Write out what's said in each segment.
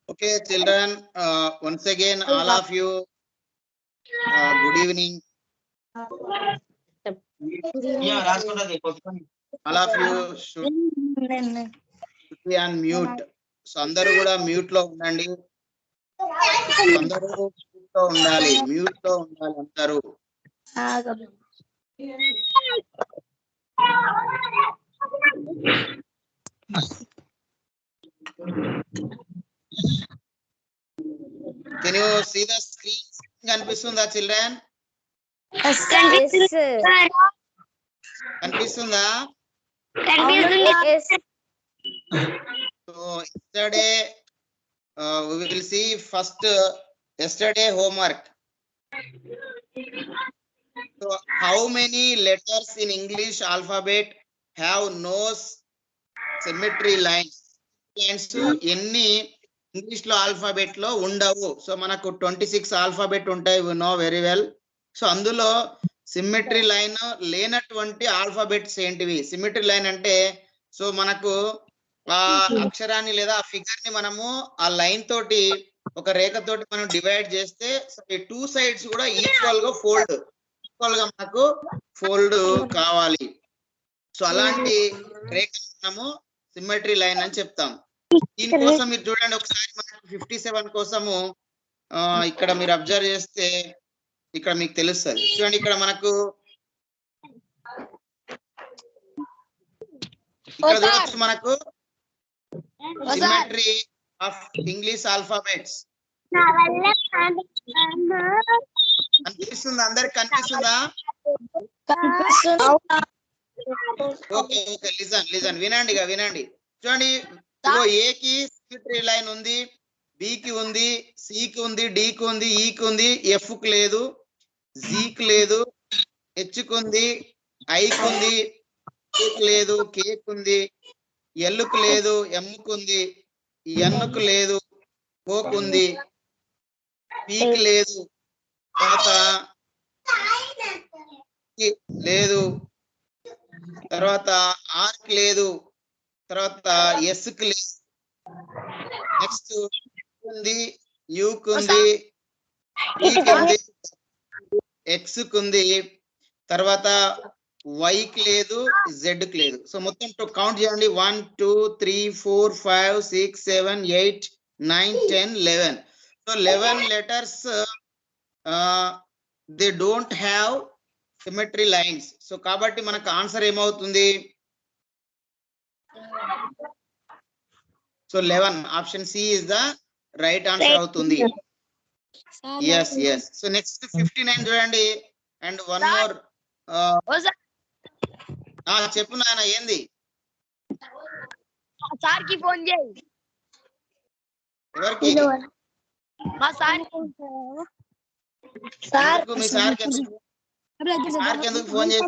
Okay, children, once again, all of you, good evening. All of you should be on mute. So అందరూ కూడా mute లో ఉండండి. అందరూ mute లో ఉండాలి. మ్యూట్ లో ఉండాలి అందరూ. Can you see the screen? కనిపిస్తుందా children? కనిపిస్తుందా? So yesterday we will see first yesterday homework. So how many letters in English alphabet have no symmetry lines? ఎన్ని ఇంగ్లీష్ లో ఆల్ఫాబెట్ లో ఉండవు. సో మనకు 26 ఆల్ఫాబెట్ ఉంటాయి, we know very well. So అందులో symmetry line లేనటువంటి alphabets ఏంటివి? Symmetry line అంటే సో మనకు ఆ అక్షరాన్ని లేదా ఆ ఫిగర్ ని మనము ఆ లైన్ తోటి ఒక రేఖ తోటి మనం డివైడ్ చేస్తే ఈ టూ సైడ్స్ కూడా ఈక్వల్ గా మనకు ఫోల్డ్ కావాలి. సో అలాంటి రేఖ మనము సిమెట్రీ లైన్ అని చెప్తాం. దీనికోసం మీరు చూడండి ఒకసారి మనకు 57 కోసము ఇక్కడ మీరు అబ్జర్వ్ చేస్తే ఇక్కడ మీకు తెలుస్తుంది. చూడండి ఇక్కడ మనకు ఇక్కడ చూడొచ్చు మనకు సిమెట్రీ ఆఫ్ ఇంగ్లీష్ ఆల్ఫాబెట్స్ కనిపిస్తుందా? అందరికి కనిపిస్తుందా? ఓకే ఓకే, లిజన్ వినండి. చూడండి, ఏ కి సిమెట్రీ లైన్ ఉంది, బి కి ఉంది, సి కి ఉంది, డి కి ఉంది, ఈ కి ఉంది, ఎఫ్ కి లేదు, జి కి లేదు, హెచ్ కి ఉంది, ఐ కి ఉంది, కే కి లేదు, కే కి ఉంది, ఎల్ కి లేదు, ఎం కి ఉంది, ఎన్ కి లేదు, ఓ కి ఉంది, పి కి లేదు, తర్వాత లేదు, తర్వాత ఆర్ కి లేదు, తర్వాత ఎస్ కి లేదు, నెక్స్ట్ ఉంది, యూ కి ఉంది, టీ కి ఉంది, ఎక్స్ కి ఉంది, తర్వాత వై కి లేదు, జెడ్ కి లేదు. సో మొత్తం కౌంట్ చేయండి. 1 2 3 4 5 6 7 8 9 10 11. So 11 letters they don't have symmetry lines. So కాబట్టి మనకు ఆన్సర్ ఏమవుతుంది? So 11, option C is the right answer అవుతుంది. yes. సో నెక్స్ట్ 59 చూడండి. And one more. చెప్పు నాన్న, ఏంది? సార్ కి ఫోన్ చేయి. ఎవరికి? మా సార్. మీ సార్ కి ఎందుకు ఫోన్ చేసి?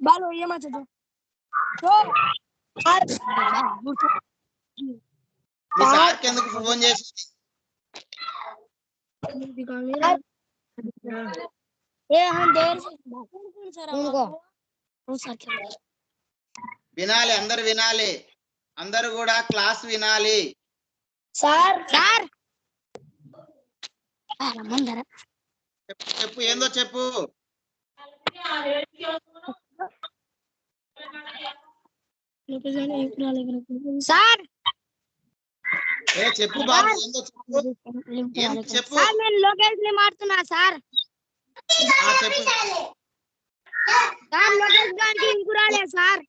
బాలు ఏమవుతుంది? మీ సార్ కి ఎందుకు ఫోన్ చేసి? వినాలి, అందరు వినాలి, అందరు కూడా క్లాస్ వినాలి. సార్ చెప్పు, ఏందో చెప్పు. సార్ చెప్పు బాబు, ఏందో చెప్పు. చెప్పు. సార్ నేను లోకేష్ ని మారుతున్నా సార్. చెప్పు సార్ లోకేష్ గారికి లింక్ రాలే సార్.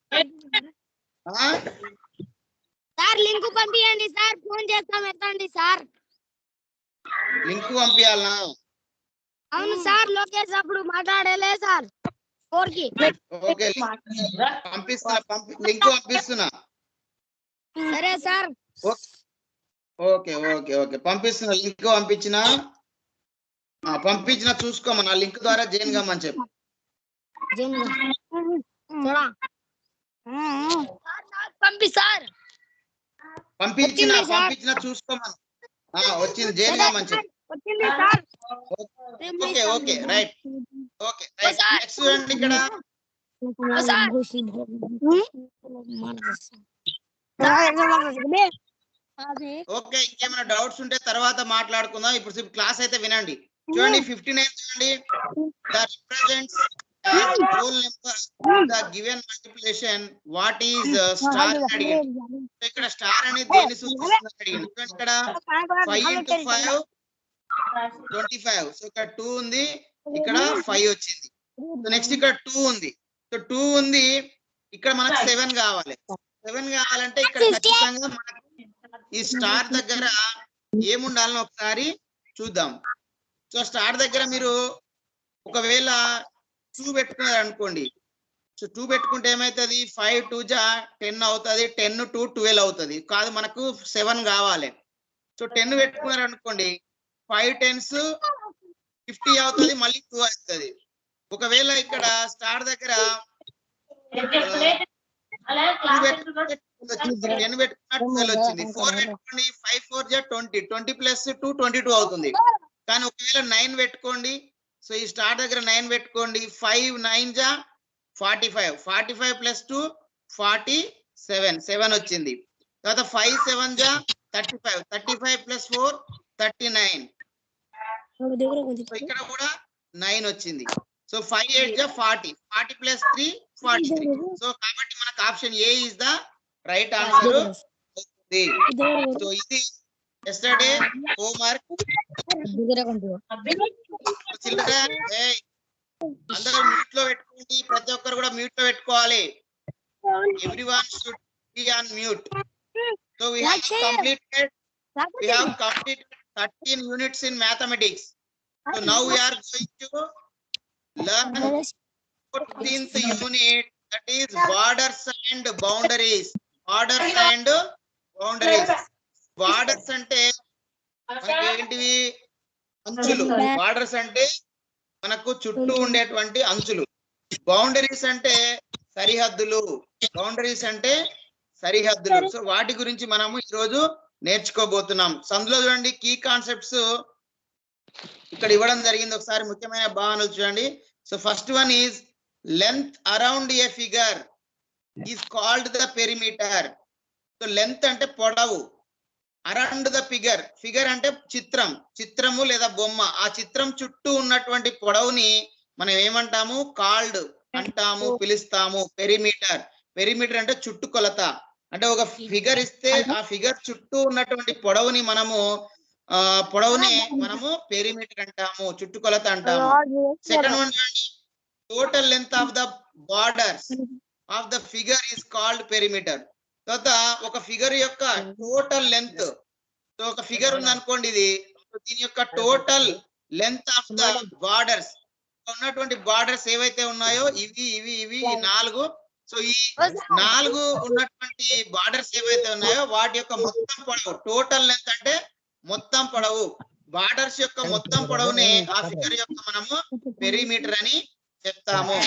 సార్ లింక్ పంపియండి సార్, ఫోన్ చేస్తాం, ఎత్తండి సార్. లింక్ పంపించాలనా? అవును సార్, లోకేష్ అప్పుడు మాట్లాడలే సార్ 4 కి. ఓకే, పంపిస్తున్నా, లింక్ పంపిస్తున్నా. సరే సార్. ఓకే పంపిస్తున్నా, లింక్ పంపించిన చూసుకోమని, ఆ లింక్ ద్వారా జాయిన్ కమ్మని చెప్పు. పంపించిన చూసుకోమని. వచ్చింది, జాయిన్ కమ్మని చెప్పు. Okay right. నెక్స్ట్ చూడండి, ఇక్కడ ఓకే, ఇంకేమైనా డౌట్స్ ఉంటే తర్వాత మాట్లాడుకుందాం. ఇప్పుడు క్లాస్ అయితే వినండి. చూడండి 59 చూడండి. The represents whole number the given multiplication what is star అని అడిగింది. సో ఇక్కడ స్టార్ అనేది దేన్ని సూచిస్తుంది అడిగింది. చూడండి ఇక్కడ 5 into 5 25. సో ఇక్కడ 2 ఉంది, ఇక్కడ 5 వచ్చింది. సో నెక్స్ట్ ఇక్కడ 2 ఉంది. సో 2 ఉంది, ఇక్కడ మనకు 7 కావాలి. 7 కావాలంటే ఇక్కడ ఖచ్చితంగా మనకు ఈ స్టార్ దగ్గర ఏముండాలని ఒకసారి చూద్దాం. సో స్టార్ దగ్గర మీరు ఒకవేళ 2 పెట్టుకున్నారు అనుకోండి. సో 2 పెట్టుకుంటే ఏమైతుంది, 5 2 జా 10 అవుతుంది, 10 2 12 అవుతుంది. కాదు, మనకు 7 కావాలి. సో 10 పెట్టుకున్నారు అనుకోండి, 5 10s 50 అవుతుంది, మళ్ళీ 2 అవుతుంది. ఒకవేళ ఇక్కడ స్టార్ దగ్గర 10 పెట్టుకున్నా 12 వచ్చింది. 4 పెట్టుకోండి, 5 4 జా 20, 20 + 2 22 అవుతుంది. కానీ ఒకవేళ 9 పెట్టుకోండి. సో ఈ స్టార్ దగ్గర 9 పెట్టుకోండి, 5 9 జా 45, 45 + 2 47, 7 వచ్చింది. తర్వాత 5 7 జా 35, 35 + 4 39. సో ఇక్కడ కూడా 9 వచ్చింది. సో 5 8 జా 40, 40 + 3 43. సో కాబట్టి మనకు option A is the right answer అవుతుంది. సో ఇది ఎస్టర్డే హోంవర్క్. చిల్డ్రన్ అందరూ మ్యూట్ లో పెట్టుకోండి, ప్రతి ఒక్కరు కూడా మ్యూట్ లో పెట్టుకోవాలి. Everyone should be on mute. So we have completed 13 units in mathematics. So now we are going to learn 14th unit, that is borders and boundaries. Borders and boundaries. Borders అంటే మనకి ఏంటివి, అంచులు. Borders అంటే మనకు చుట్టూ ఉండేటువంటి అంచులు. Boundaries అంటే సరిహద్దులు. బౌండరీస్ అంటే సరిహద్దులు. సో వాటి గురించి మనము ఈరోజు నేర్చుకోబోతున్నాం. అందులో చూడండి కీ కాన్సెప్ట్స్ ఇక్కడ ఇవ్వడం జరిగింది. ఒకసారి ముఖ్యమైన భావనలు చూడండి. So first one is length around a figure is called the perimeter. So length అంటే పొడవు, అరౌండ్ ద ఫిగర్, ఫిగర్ అంటే చిత్రం, చిత్రము లేదా బొమ్మ. ఆ చిత్రం చుట్టూ ఉన్నటువంటి పొడవుని మనం ఏమంటాము, కాల్డ్ అంటాము, పిలుస్తాము, పెరిమీటర్. పెరిమీటర్ అంటే చుట్టుకొలత. అంటే ఒక ఫిగర్ ఇస్తే ఆ ఫిగర్ చుట్టూ ఉన్నటువంటి పొడవుని మనము పెరిమీటర్ అంటాము, చుట్టుకొలత అంటాము. Second one, total length of the borders of the figure is called perimeter. తర్వాత ఒక ఫిగర్ యొక్క టోటల్ లెంత్, సో ఒక ఫిగర్ ఉంది అనుకోండి, దీని యొక్క total length of the borders, ఉన్నటువంటి బార్డర్స్ ఏవైతే ఉన్నాయో ఇవి 4. సో ఈ 4 ఉన్నటువంటి బార్డర్స్ ఏవైతే ఉన్నాయో వాటి యొక్క మొత్తం పొడవు, టోటల్ లెంత్ అంటే మొత్తం పొడవు, బార్డర్స్ యొక్క మొత్తం పొడవుని ఆ ఫిగర్ యొక్క మనము పెరిమీటర్ అని చెప్తాము.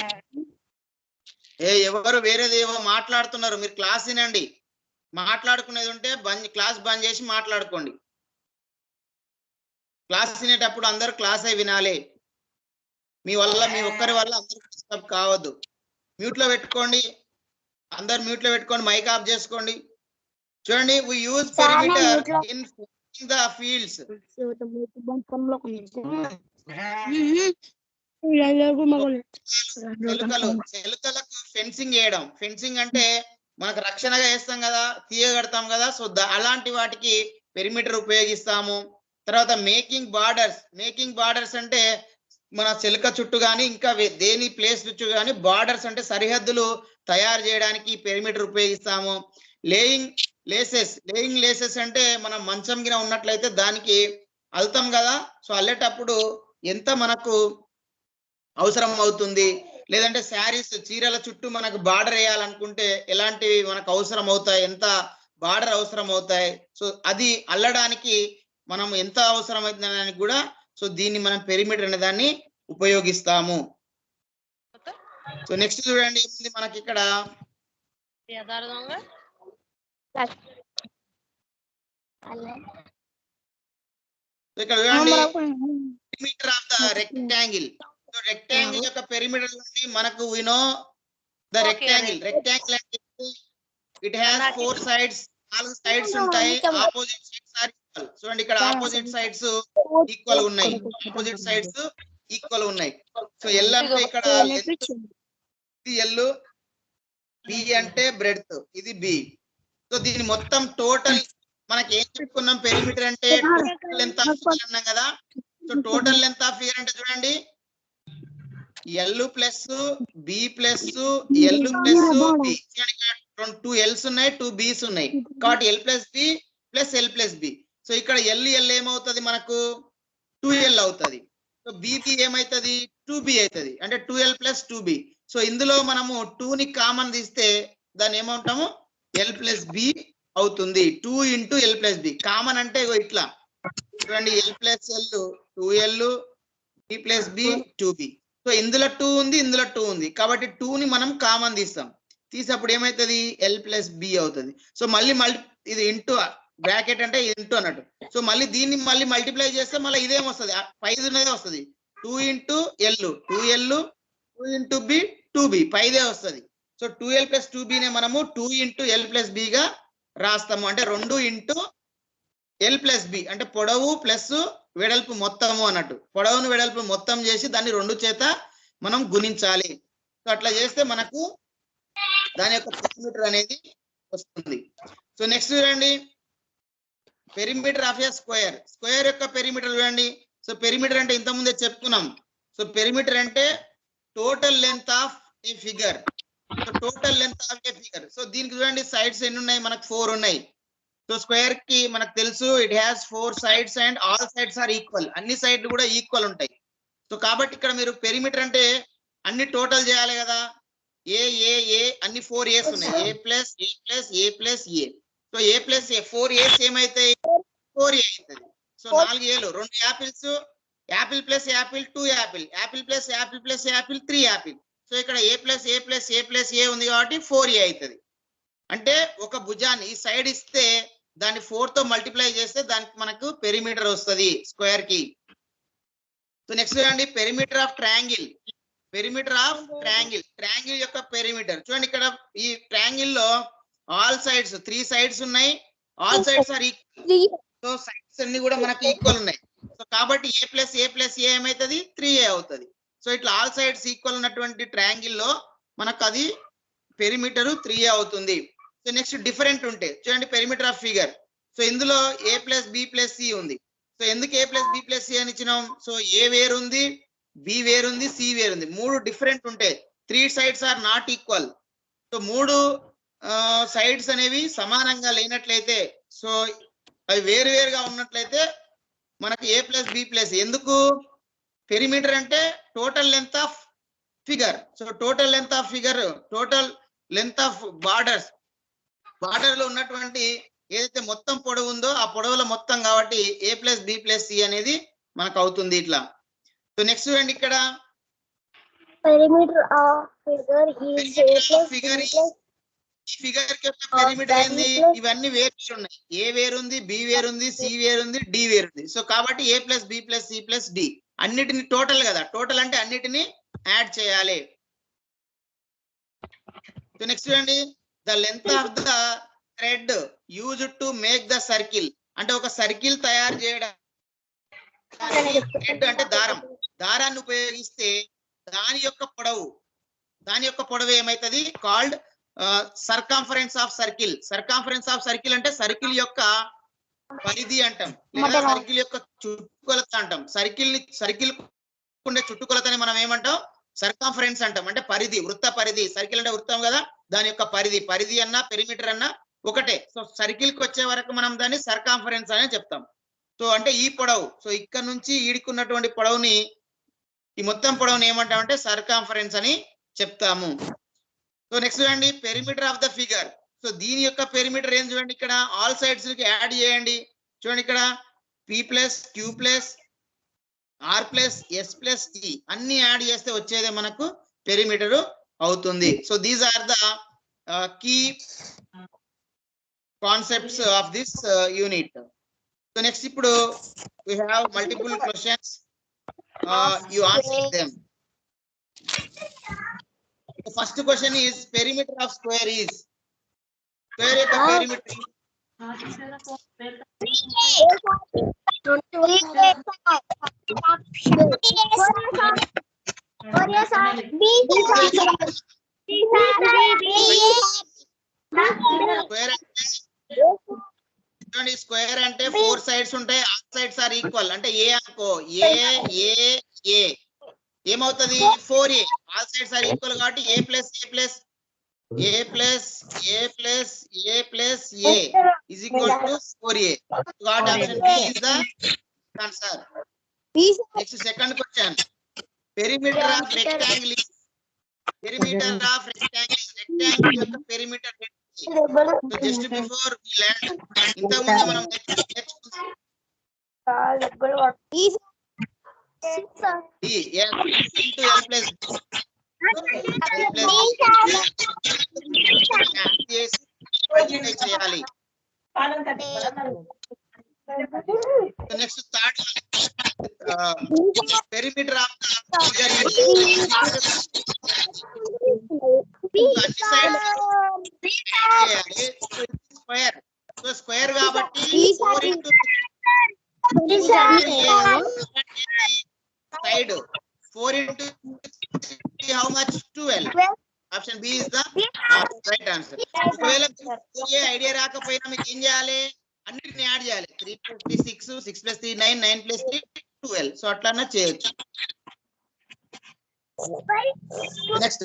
ఎవరు వేరేదేవో మాట్లాడుతున్నారు, మీరు క్లాస్ వినండి. మాట్లాడుకునేది ఉంటే క్లాస్ బంద్ చేసి మాట్లాడుకోండి. క్లాస్ వినేటప్పుడు అందరూ క్లాస్ అయి వినాలి. మీ ఒక్కరి వల్ల అందరూ డిస్టర్బ్ కావద్దు. మ్యూట్ లో పెట్టుకోండి, అందరు మ్యూట్ లో పెట్టుకోండి, మైక్ ఆఫ్ చేసుకోండి. చూడండి, we use perimeter in the fields. చెలుకలకు ఫెన్సింగ్ వేయడం. ఫెన్సింగ్ అంటే మనకు రక్షణగా వేస్తాం కదా, తీయగడతాం కదా. సో అలాంటి వాటికి పెరిమీటర్ ఉపయోగిస్తాము. తర్వాత మేకింగ్ బార్డర్స్ అంటే మన చెలుక చుట్టూ కానీ ఇంకా దేని ప్లేస్ చుట్టూ కానీ బార్డర్స్ అంటే సరిహద్దులు తయారు చేయడానికి పెరిమీటర్ ఉపయోగిస్తాము. లేయింగ్ లేసెస్ అంటే మనం మంచం గిన ఉన్నట్లయితే దానికి అల్తాం కదా. సో అల్లేటప్పుడు ఎంత మనకు అవసరం అవుతుంది, లేదంటే శారీస్ చీరల చుట్టూ మనకు బార్డర్ వేయాలనుకుంటే ఎలాంటివి మనకు అవసరం అవుతాయి, ఎంత బార్డర్ అవసరం అవుతాయి, సో అది అల్లడానికి మనం ఎంత అవసరం అవుతుందని కూడా సో దీన్ని మనం పెరిమీటర్ అనే దాన్ని ఉపయోగిస్తాము. సో నెక్స్ట్ చూడండి ఏముంది మనకి ఇక్కడ, ఇక్కడ చూడండి perimeter of the rectangle. So rectangle యొక్క పెరిమీటర్ మనకు వినో the Okay, rectangle right. Rectangle అంటే it has Bracket. 4 sides, 4 sides ఉంటాయి, ఆపోజిట్ సైడ్స్ ఆర్ ఈక్వల్. చూడండి ఇక్కడ ఆపోజిట్ సైడ్స్ ఈక్వల్ ఉన్నాయి, ఆపోజిట్ సైడ్స్ ఈక్వల్ ఉన్నాయి. సో ఎల్ అంటే ఇక్కడ లెంత్, ఇది ఎల్, బి అంటే బ్రెడ్త్, ఇది బి. సో దీని మొత్తం టోటల్ మనకి ఏం చెప్పుకున్నాం, పెరిమీటర్ అంటే టోటల్ లెంత్ ఆఫ్ ఫిగర్ అన్నాం కదా. So total length of figure అంటే చూడండి L plus B plus L plus B. ఇక్కడ 2 ఎల్స్ ఉన్నాయి, 2 బిస్ ఉన్నాయి కాబట్టి L plus B plus L plus B. So ఇక్కడ ఎల్ ఎల్ ఏమవుతుంది మనకు 2l అవుతుంది. సో బిబి ఏమైతుంది 2b అవుతుంది, అంటే 2l ప్లస్ 2b. సో ఇందులో మనము 2 ని కామన్ తీస్తే దాన్ని ఏమంటాము ఎల్ ప్లస్ బి అవుతుంది. 2 into L plus B common అంటే ఇట్లా చూడండి, L plus L 2l, B plus B 2b. So ఇందులో 2 ఉంది, ఇందులో 2 ఉంది కాబట్టి 2 ని మనం కామన్ తీస్తాం, తీసినప్పుడు ఏమైతుంది ఎల్ ప్లస్ బి అవుతుంది. సో మళ్ళీ ఇది ఇంటూ బ్రాకెట్ అంటే ఇంటూ అన్నట్టు. సో మళ్ళీ దీన్ని మళ్ళీ మల్టిప్లై చేస్తే మళ్ళీ ఇదేం వస్తుంది, 5 ఉన్నదే వస్తుంది. 2 into L 2l, 2 into B 2b, 5 వస్తుంది. సో 2l ప్లస్ 2b నే మనము 2 ఇంటూ ఎల్ ప్లస్ బి గా రాస్తాము. అంటే 2 ఇంటూ ఎల్ ప్లస్ బి అంటే పొడవు ప్లస్ వెడల్పు మొత్తము అన్నట్టు. పొడవును వెడల్పు మొత్తం చేసి దాన్ని 2 చేత మనం గుణించాలి. సో అట్లా చేస్తే మనకు దాని యొక్క పెరిమీటర్ అనేది వస్తుంది. సో నెక్స్ట్ చూడండి, perimeter of A square. Square యొక్క పెరిమీటర్ చూడండి. సో పెరిమీటర్ అంటే ఇంత ముందే చెప్పుకున్నాం. సో పెరిమీటర్ అంటే total length of A figure. So total length of A figure. So దీనికి చూడండి సైడ్స్ ఎన్ని ఉన్నాయి, మనకు 4 ఉన్నాయి. సో స్క్వేర్ కి మనకు తెలుసు it has 4 sides and all sides are equal. అన్ని సైడ్లు కూడా ఈక్వల్ ఉంటాయి. సో కాబట్టి ఇక్కడ మీరు పెరిమీటర్ అంటే అన్ని టోటల్ చేయాలి కదా. ఏ ఏ ఏ అన్ని 4 ఏస్ ఉన్నాయి, ఏ ప్లస్ ఏ ప్లస్ ఏ ప్లస్ ఏ. సో ఏ ప్లస్ ఏ 4 ఏస్ ఏమైతాయి 4 ఏ అవుతుంది. సో 4 ఏలు, 2 apples, Apple plus Apple 2 Apple, Apple plus Apple plus Apple 3 Apple. So ఇక్కడ ఏ ప్లస్ ఏ ప్లస్ ఏ ప్లస్ ఏ ఉంది కాబట్టి 4 ఏ అవుతుంది. అంటే ఒక భుజాన్ని ఈ సైడ్ ఇస్తే దాన్ని 4 తో మల్టిప్లై చేస్తే దానికి మనకు పెరిమీటర్ వస్తుంది స్క్వేర్ కి. సో నెక్స్ట్ చూడండి, perimeter of triangle. Perimeter of triangle, triangle యొక్క పెరిమీటర్ చూడండి. ఇక్కడ ఈ ట్రయాంగిల్ లో ఆల్ సైడ్స్ 3 సైడ్స్ ఉన్నాయి, all sides are equal. So sides అన్ని కూడా మనకు ఈక్వల్ ఉన్నాయి. సో కాబట్టి ఏ ప్లస్ ఏ ప్లస్ ఏ ఏమైతుంది 3a అవుతుంది. సో ఇట్లా ఆల్ సైడ్స్ ఈక్వల్ ఉన్నటువంటి ట్రయాంగిల్ లో మనకు అది పెరిమీటర్ 3a అవుతుంది. సో నెక్స్ట్ డిఫరెంట్ ఉంటే చూడండి, పెరిమీటర్ ఆఫ్ ఫిగర్. సో ఇందులో A plus B plus C ఉంది. సో ఎందుకు A plus B plus C అని ఇచ్చినాం, సో ఏ వేరుంది, బి వేరుంది, సి వేరుంది, 3 డిఫరెంట్ ఉంటే 3 sides are not equal. So 3 sides అనేవి సమానంగా లేనట్లయితే, సో అవి వేరువేరుగా ఉన్నట్లయితే మనకు ఏ ప్లస్ బి ప్లస్. ఎందుకు పెరిమీటర్ అంటే total length of figure. So total length of figure, total length of borders, border లో ఉన్నటువంటి ఏదైతే మొత్తం పొడవు ఉందో ఆ పొడవుల మొత్తం కాబట్టి A plus B plus C అనేది మనకు అవుతుంది ఇట్లా. సో నెక్స్ట్ చూడండి, ఇక్కడ perimeter of figure is a plus figure b plus ఈ ఫిగర్ యొక్క పెరిమీటర్ ఏంది, ఇవన్నీ వేరు ఉన్నాయి. ఏ వేరుంది, బి వేరుంది, సి వేరుంది, డి వేరుంది. సో కాబట్టి A plus B plus C plus D అన్నిటిని టోటల్ కదా, టోటల్ అంటే అన్నిటిని యాడ్ చేయాలి. సో నెక్స్ట్ చూడండి, the length of the thread used to make the circle. అంటే ఒక సర్కిల్ తయారు చేయడానికి థ్రెడ్ అంటే దారం, దారాన్ని ఉపయోగిస్తే దాని యొక్క పొడవు ఏమైతుంది called circumference of circle. Circumference of circle అంటే సర్కిల్ యొక్క పరిధి అంటాం, లేదా సర్కిల్ యొక్క చుట్టుకొలత అంటాం. సర్కిల్ ఉండే చుట్టుకొలతని మనం ఏమంటాం సర్కంఫరెన్స్ అంటాం. అంటే పరిధి, వృత్త పరిధి. సర్కిల్ అంటే వృత్తం కదా, దాని యొక్క పరిధి అన్నా పెరిమీటర్ అన్నా ఒకటే. సో సర్కిల్ కి వచ్చే వరకు మనం దాన్ని సర్కంఫరెన్స్ అనే చెప్తాం. సో అంటే ఈ పొడవు, సో ఇక్కడ నుంచి ఈడుకున్నటువంటి పొడవుని, ఈ మొత్తం పొడవుని ఏమంటామంటే సర్కంఫరెన్స్ అని చెప్తాము. సో నెక్స్ట్ చూడండి, perimeter of the figure. So దీని యొక్క పెరిమీటర్ ఏం చూడండి, ఇక్కడ ఆల్ సైడ్స్ కి యాడ్ చేయండి. చూడండి ఇక్కడ P plus Q plus R plus S plus T అన్ని యాడ్ చేస్తే వచ్చేదే మనకు పెరిమీటర్ అవుతుంది. So these are the key concepts of this unit. So next ఇప్పుడు we have multiple questions, you answer them. First question is perimeter of square is square యొక్క perimeter square అంటే 4 sides ఉంటాయి, all sides are equal అంటే ఏ అనుకో ఏ ఏ A ఏమవుతుంది 4a, all sides are equal కాబట్టి a plus a plus a plus a plus a plus a is equal to 4a. What option B is the answer. Next second question. Perimeter of rectangle is rectangle యొక్క perimeter so just before we land ఇంతకు ముందు మనం నేర్చుకున్నాం yes into l plus చేయాలి. Next third perimeter of square so square కాబట్టి 4 into side 4 into how much 12. Option B is the right answer. ఒకవేళ ఏ idea రాకపోయినా మీకు ఏం చేయాలి అన్నిటిని యాడ్ చేయాలి 3 plus 3 6 6 plus 3 9 9 plus 3 12 సో అట్లానే చేయొచ్చు. Next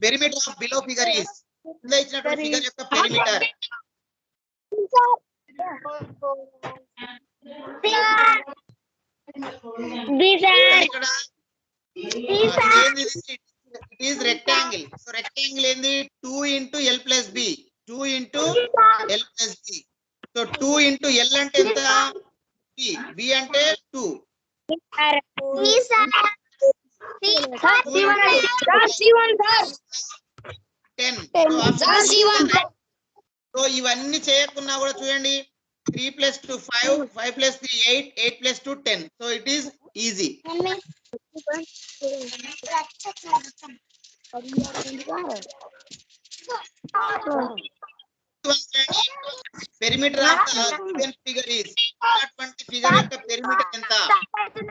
perimeter of below figure is కింద ఇచ్చినటువంటి ఫిగర్ యొక్క పెరిమీటర్ ఇక్కడ it is rectangle so rectangle ఏంది 2 into l plus b 2 into l plus b so 2 into l అంటే ఎంత b b అంటే 2 సో ఇవన్నీ చేయకున్నా కూడా చూడండి 3 plus 2 5 5 plus 3 8 8 plus 2 10 so it is easy. Perimeter of the given figure is అటువంటి figure యొక్క perimeter ఎంత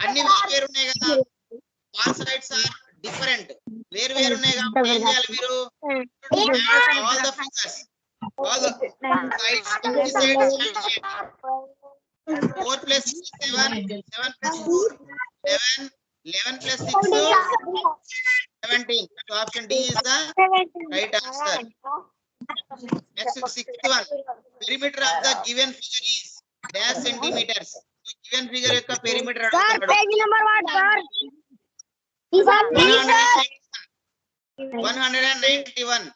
అన్ని వేరు ఉన్నాయి కదా ఆల్ సైడ్స్ ఆర్ డిఫరెంట్ వేరు ఉన్నాయి కాబట్టి ఏం చేయాలి మీరు all the figures all the sides 4 plus 7 7 plus 4 11 11 plus 6 17 so option D is the right answer. Next sixth one perimeter of the given figure is dash centimeters so given figure యొక్క perimeter అడుగుతున్నాడు 191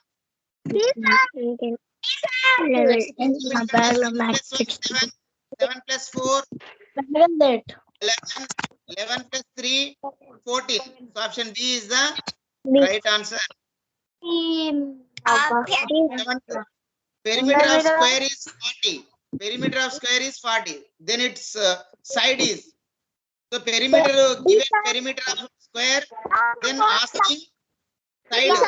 7 plus 4 11 plus 3 14 so option B is the right answer. Perimeter of square is 40 perimeter of square is 40 then its side is so perimeter given perimeter of square then asking side it's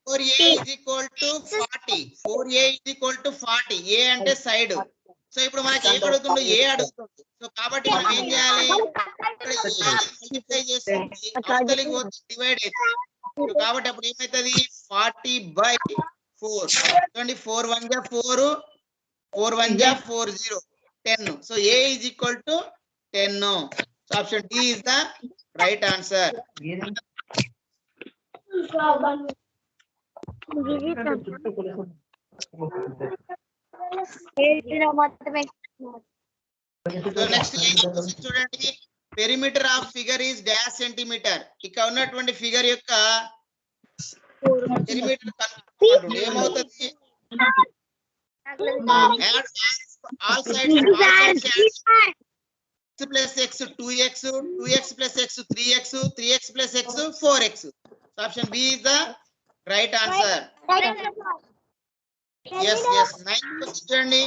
4a is equal to 40 4a is equal to 40 a అంటే side so ఇప్పుడు మనకి ఏం అడుగుతుందో ఏ అడుగుతుంది so కాబట్టి మనం ఏం చేయాలి multiply చేసి అవతలికి వచ్చి డివైడ్ అవుతుంది కాబట్టి అప్పుడు ఏమవుతుంది 40/4 చూడండి 4 1 జా 4 4 1 జా 40 10 so a is equal to 10 so option D is the right answer. So next చూడండి perimeter of figure is dash centimeter ఇక్కడ ఉన్నటువంటి ఫిగర్ యొక్క perimeter కనుక్కోండి ఏమవుతుంది add all sides x plus x 2x 2x plus x 3x 3x plus x 4x so option B is the right answer. yes ninth చూడండి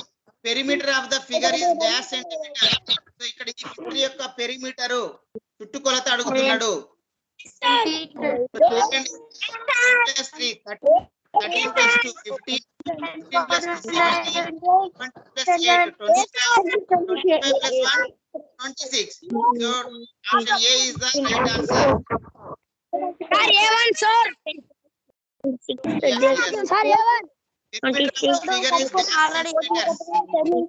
perimeter of the figure is dash centimeter so ఇక్కడ ఈ figure యొక్క perimeter చుట్టుకొలత అడుగుతున్నాడు చూడండి, 3 13 plus 2 15, 15 plus 2 17, 20 plus 8 25, 25 plus 1 26. So option A is the right answer. Sir A1 sir Yes, yes. Sir A1 Perimeter of the figure is dash centimeters. Given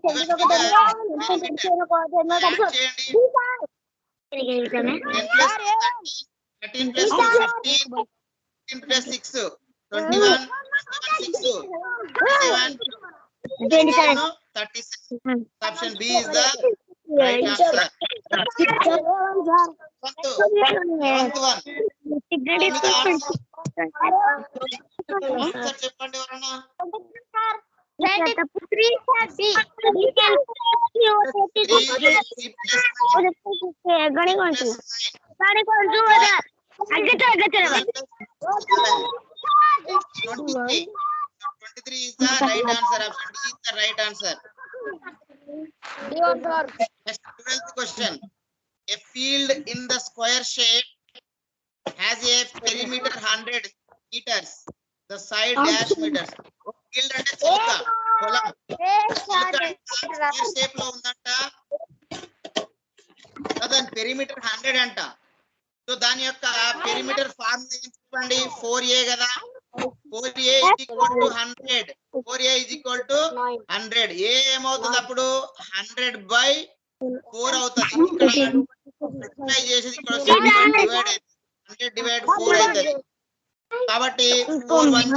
figure perimeter. Add చేయండి. 10 plus 13 plus 2 15, 15 plus 6 21, 6 27, 37. Option B is the right answer. Seventh one. Answer చెప్పండి ఎవరన్నా. 3 23 is the right answer. Option D is the right answer. Next 12th question. A field in the square shape has a perimeter 100 meters. The side dash meters. Field అంటే చిలుక పొలం. చిలుక square shape లో ఉందంట. దాని perimeter 100 అంట. So దాని యొక్క పెరిమీటర్ ఫార్ములా ఏం చెప్పండి? 4a కదా. 4a is equal to 100. 4a is equal to 100. a ఏమవుతుంది అప్పుడు? 100 by 4 అవుతుంది. ఇక్కడ multiply చేసేది ఇక్కడ డివైడ్ 100 divided 4 అవుతుంది. కాబట్టి 4 1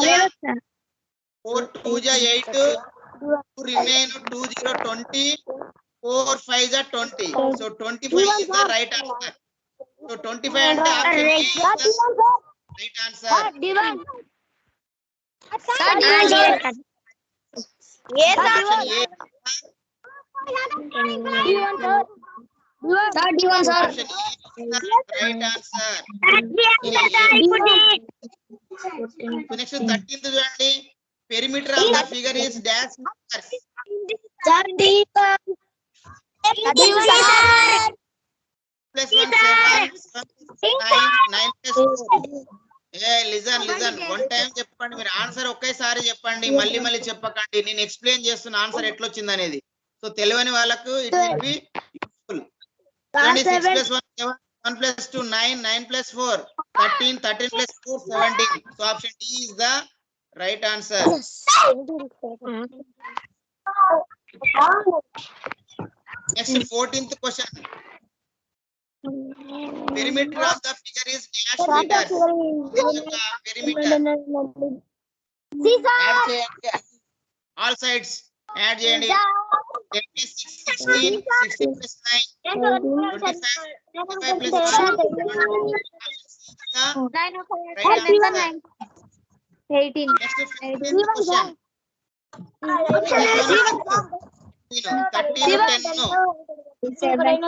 4 2 8, 2 remain 2 0 20, 4 5 20. So 25 is the right answer. So 25 అంటే option A is the right answer. Option A is the option E is the right answer. So next 13th చూడండి. Perimeter of the figure is dash meters. Plus 1 7, 9 plus 4. Listen. One time చెప్పండి. మీరు answer ఒకేసారి చెప్పండి, మళ్ళీ చెప్పకండి. నేను explain చేస్తున్న answer ఎట్లా వచ్చింది అనేది. సో తెలియని వాళ్ళకు it will be useful. 6 plus 1 7, 1 plus 2 9, 9 plus 4 13, 13 plus 4 17. So option D is the right answer. Next 14th question. Perimeter of the figure is dash meters. Perimeter. Add చేయండి. All sides add చేయండి. 10 plus 6 16, 16 plus 9 25, 25 plus 1 right answer. 18. Next 15th question. 13 10 no. 33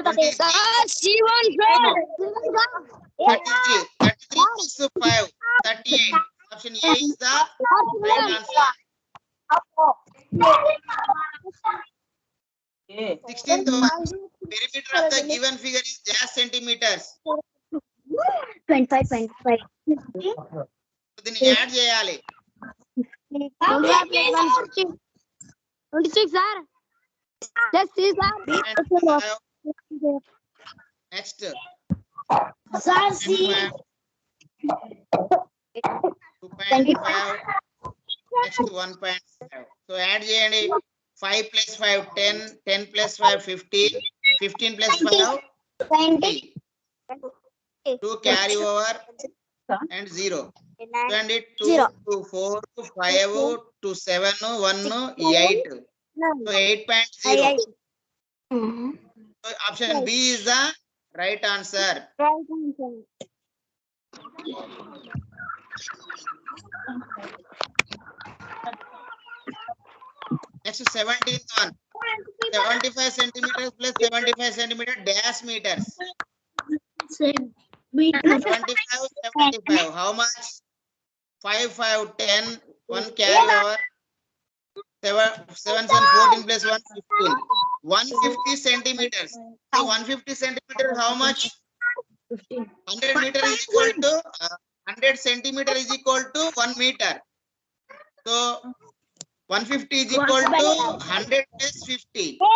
plus 5 38. Option A is the right answer. 16th one. Perimeter of the given figure is dash centimeters. 25. దీన్ని add చేయాలి. 26 sir. Just see sir. Next. Sir, see. 2.5. Next 1.5. So add చేయండి. 5 plus 5 10, 10 plus 5 15, 15 plus 5 20. 2 carry over and 0. And it 2 to 4 to 5 to 7 1 8. So 8.0. So option B is the right answer. Next 17th one. 75 centimeters plus 75 centimeter dash meters. 75. How much? 5 5 10, 1 carry over. 7 7 14 plus 1 15. 150 centimeters. So 150 centimeters how much? 100 meter is equal to 100 centimeter is equal to 1 meter. So 150 is equal to 100 plus 50. So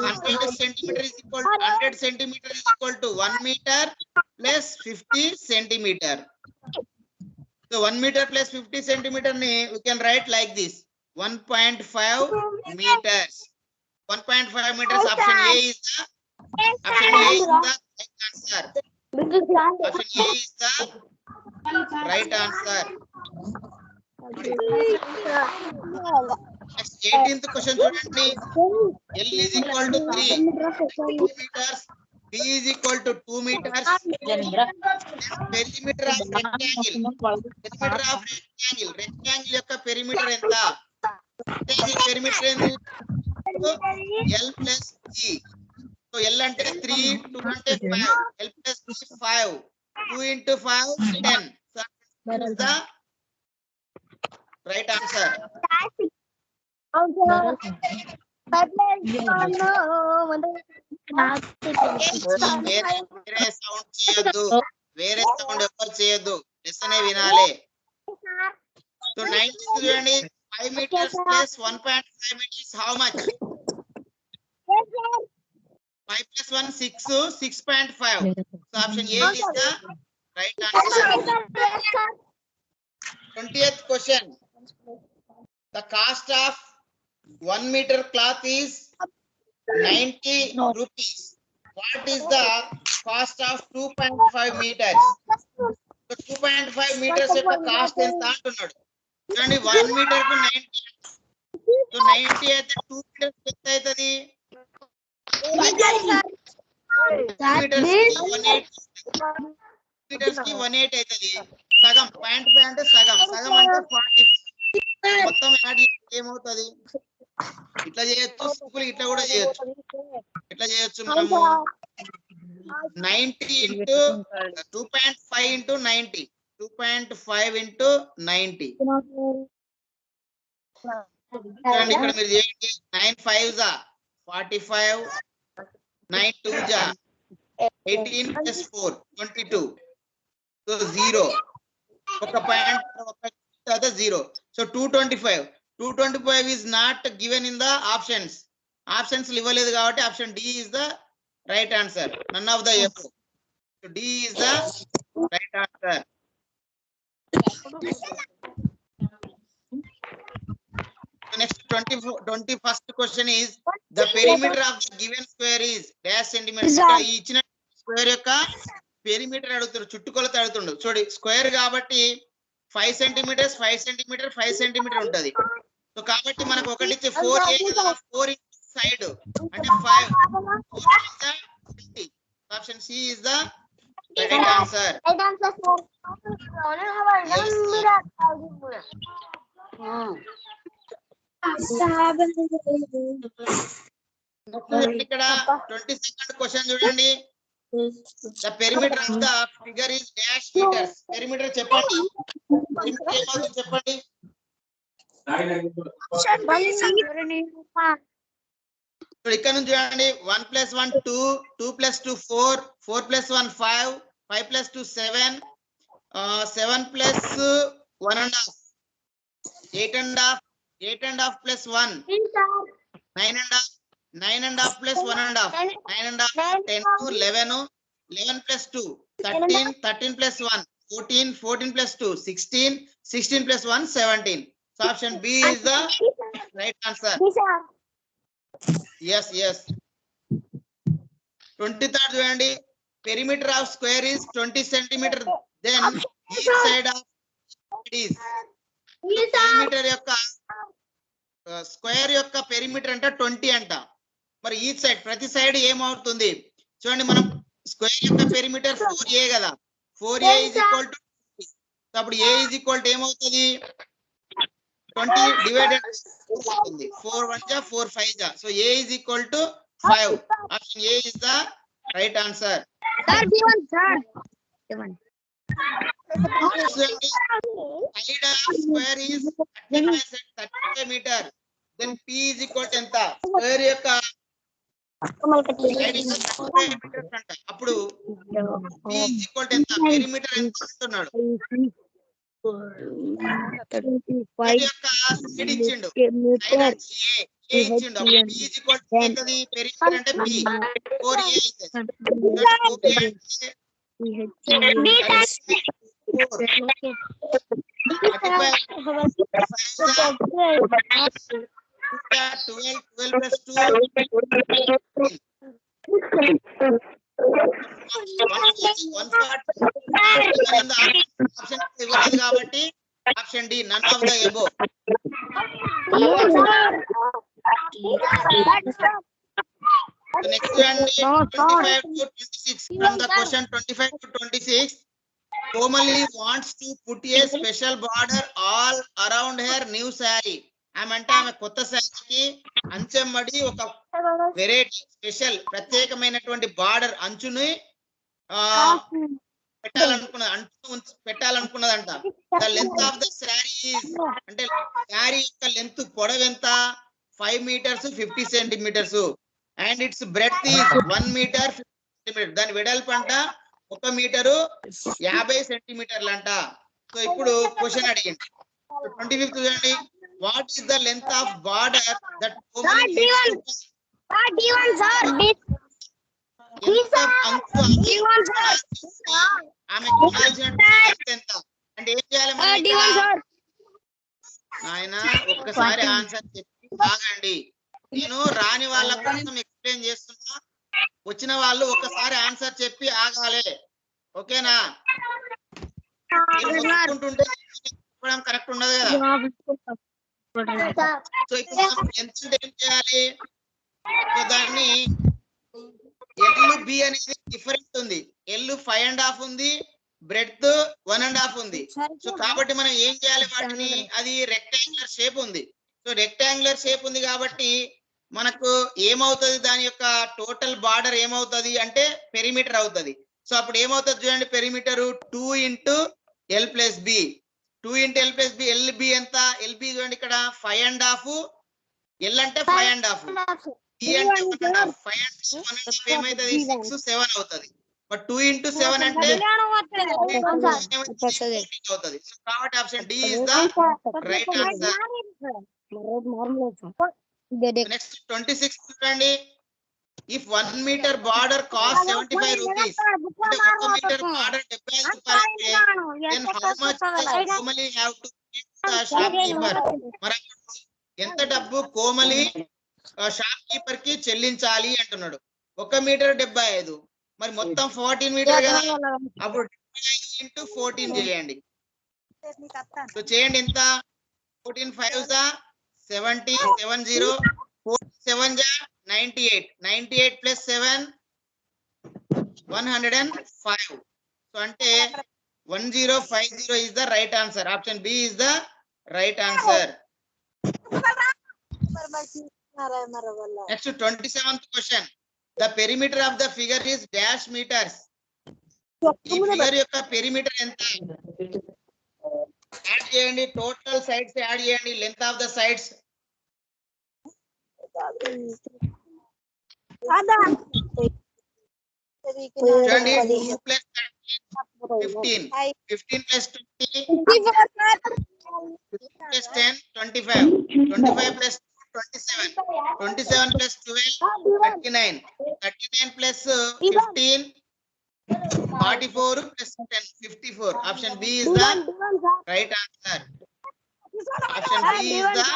100 centimeter is equal to 100 centimeter is equal to 1 meter plus 50 centimeter. So 1 meter plus 50 centimeter ni we can write like this: 1.5 meters. 1.5 meters. Option A is the right answer. Option A is the right answer. Next 18th question చూడండి. L is equal to 3 meters. B is equal to 2 meters. Perimeter of rectangle. Perimeter of rectangle. Rectangle యొక్క perimeter ఎంత? Rectangle perimeter ఎంత? L plus G. So L అంటే 3, 2 అంటే 5. L plus G 5. 2 into 5 10. So that is the right answer. వేరే sound చేయొద్దు. వేరే sound ఎవరు చేయొద్దు. లెసన్ వినాలి. సో 90 చూడండి. 5 meters plus 1.5 meters how much? 5 plus 1 6, 6.5. So option A is the right answer. 20th question. The cost of 1 meter cloth is 90 rupees. What is the cost of 2.5 meters? So 2.5 meters యొక్క cost ఎంత అంటున్నాడు. చూడండి 1 meter కు 90. So 90 అయితే 2 meters ఎంత అవుతుంది? 2 meters కి 180 అవుతుంది. సగం 0.5 అంటే సగం అంటే 40. మొత్తం యాడ్ చేస్తే ఏమవుతుంది? ఇట్లా చేయొచ్చు, సింపుల్ ఇట్లా కూడా చేయొచ్చు. ఎట్లా చేయొచ్చు మనము? 90 into 2.5 into 90. 2.5 into 90. చూడండి ఇక్కడ మీరు చేయండి. 9 5s 45, 9 2s 18 plus 4 22. So 0. ఒక పాయింట్ ఒక తర్వాత 0. So 225. 225 is not given in the options. Options ఇవ్వలేదు కాబట్టి option D is the right answer. None of the above. So D is the right answer. The next 21st question is the perimeter of the given square is dash centimeters. ఈ ఇచ్చిన square యొక్క perimeter అడుగుతారు, చుట్టుకొలత అడుగుతుండు. చూడండి square కాబట్టి 5 centimeters 5 centimeter 5 centimeter ఉంటది. So కాబట్టి మనకు ఒకటి ఇచ్చే 4 4 సైడ్ అంటే 5 option C is the right answer. ఇక్కడ 22nd క్వశ్చన్ చూడండి. The perimeter of the figure is dash meters. Perimeter చెప్పండి. Perimeter ఏమవుతుంది చెప్పండి. ఇక్కడ నుంచి చూడండి. 1 plus 1 2, 2 plus 2 4, 4 plus 1 5, 5 plus 2 7, 7 plus 1.5, 8.5, 8.5 plus 1 9.5, 9.5 plus 1.5, 9.5 10 11, 11 plus 2 13, 13 plus 1 14, 14 plus 2 16, 16 plus 1 17. So option B is the right answer. Yes. 23rd చూడండి. Perimeter of square is 20 centimeter. Then each side of it is. Perimeter యొక్క square యొక్క perimeter అంటే 20 అంట. మరి ఈ side ప్రతి side ఏమవుతుంది చూడండి. మనం స్క్వేర్ యొక్క పెరిమీటర్ 4a కదా. 4a is equal to 20. అప్పుడు a is equal to ఏమవుతుంది? 20 divided 4 1 ja 4 5 ja. So a is equal to 5. Option A is the right answer. Sir, B1 sir. Side of square is 35 meter. Then P is equal to ఎంత? Square యొక్క side is 35 meters అంట. అప్పుడు p is equal to ఎంత? Perimeter ఎంత అంటున్నాడు. Side యొక్క side ఇచ్చిండు. Side అంటే a ఇచ్చిండు. అప్పుడు p ఈజ్ ఈక్వల్ టు ఎంతది? పెరిమీటర్ అంటే p 4a అవుతుంది. 4a అంటే 12 plus 2 ఆప్షన్ ఇవ్వలేదు కాబట్టి option D none of the above. Next అండి 25 to 26 from the question 25 to 26 Komali wants to put a special border all around her new saree. ఆమె కొత్త శారీకి అంచెమ్మడి ఒక వెరైటీ స్పెషల్ ప్రత్యేకమైనటువంటి బార్డర్ అంచుని పెట్టాలనుకున్నదంట. The length of the sari అంటే శారీ యొక్క లెంత్ పొడవు ఎంత? 5 meters 50 centimeters and it's breadth is 1 meter 50 centimeters. దాని వెడల్పు అంట 1 మీటరు 50 సెంటీమీటర్లు అంట. సో ఇప్పుడు క్వశ్చన్ అడిగింది 25th చూడండి. What is the length of border that ఆమె ఎంత అంటే ఏం చేయాలి? ఆయన ఒక్కసారి ఆన్సర్ చెప్పి బాగండి. నేను రాని వాళ్ళ కోసం ఎక్స్ప్లెయిన్ చేస్తున్నా, వచ్చిన వాళ్ళు ఒక్కసారి ఆన్సర్ చెప్పి ఆగాలి. ఓకేనా? కరెక్ట్ ఉండదు కదా. సో ఇప్పుడు ఎంత ఏం చేయాలి? సో దాన్ని ఎల్ బి అనేది డిఫరెంట్ ఉంది. ఎల్ 5.5 ఉంది, బ్రెడ్త్ 1.5 ఉంది. సో కాబట్టి మనం ఏం చేయాలి? వాటిని అది రెక్టాంగులర్ షేప్ ఉంది. సో రెక్టాంగులర్ షేప్ ఉంది కాబట్టి మనకు ఏమవుతుంది? దాని యొక్క టోటల్ బార్డర్ ఏమవుతుంది అంటే పెరిమీటర్ అవుతుంది. సో అప్పుడు ఏమవుతుంది చూడండి, perimeter 2 into L plus B. 2 into L plus B. LB ఎంత? LB చూడండి ఇక్కడ 5.5, L అంటే 5.5, B అంటే 1.5. 5.5 ఏమైతుంది? 6 7 అవుతుంది. బట్ 2 into 7 అంటే అవుతుంది. సో కాబట్టి option D is the right answer. Next 26 చూడండి. If 1 meter border costs 75 rupees, అంటే 1 meter border 75 రూపాయలు, then how much does Komali have to pay the shopkeeper? మరి ఎంత డబ్బు కోమలి షాప్ కీపర్ కి చెల్లించాలి అంటున్నాడు. 1 మీటర్ 75, మరి మొత్తం 14 మీటర్ కదా. అప్పుడు 75 into 14 చేయండి. సో చేయండి ఎంత? 14 5s 70, 70, 47 98, 98 plus 7 105. So ante 1050 is the right answer. Option B is the right answer. Next 27th question. The perimeter of the figure is dash meters. ఈ ఫిగర్ యొక్క పెరిమీటర్ ఎంత? యాడ్ చేయండి, total sides add చేయండి, length of the sides. చూడండి 2 plus 13 15, 15 plus 20 plus 10 25, 25 plus 27, 27 plus 12 39, 39 plus 15 44 plus 10 54. Option B is the right answer. Option B is the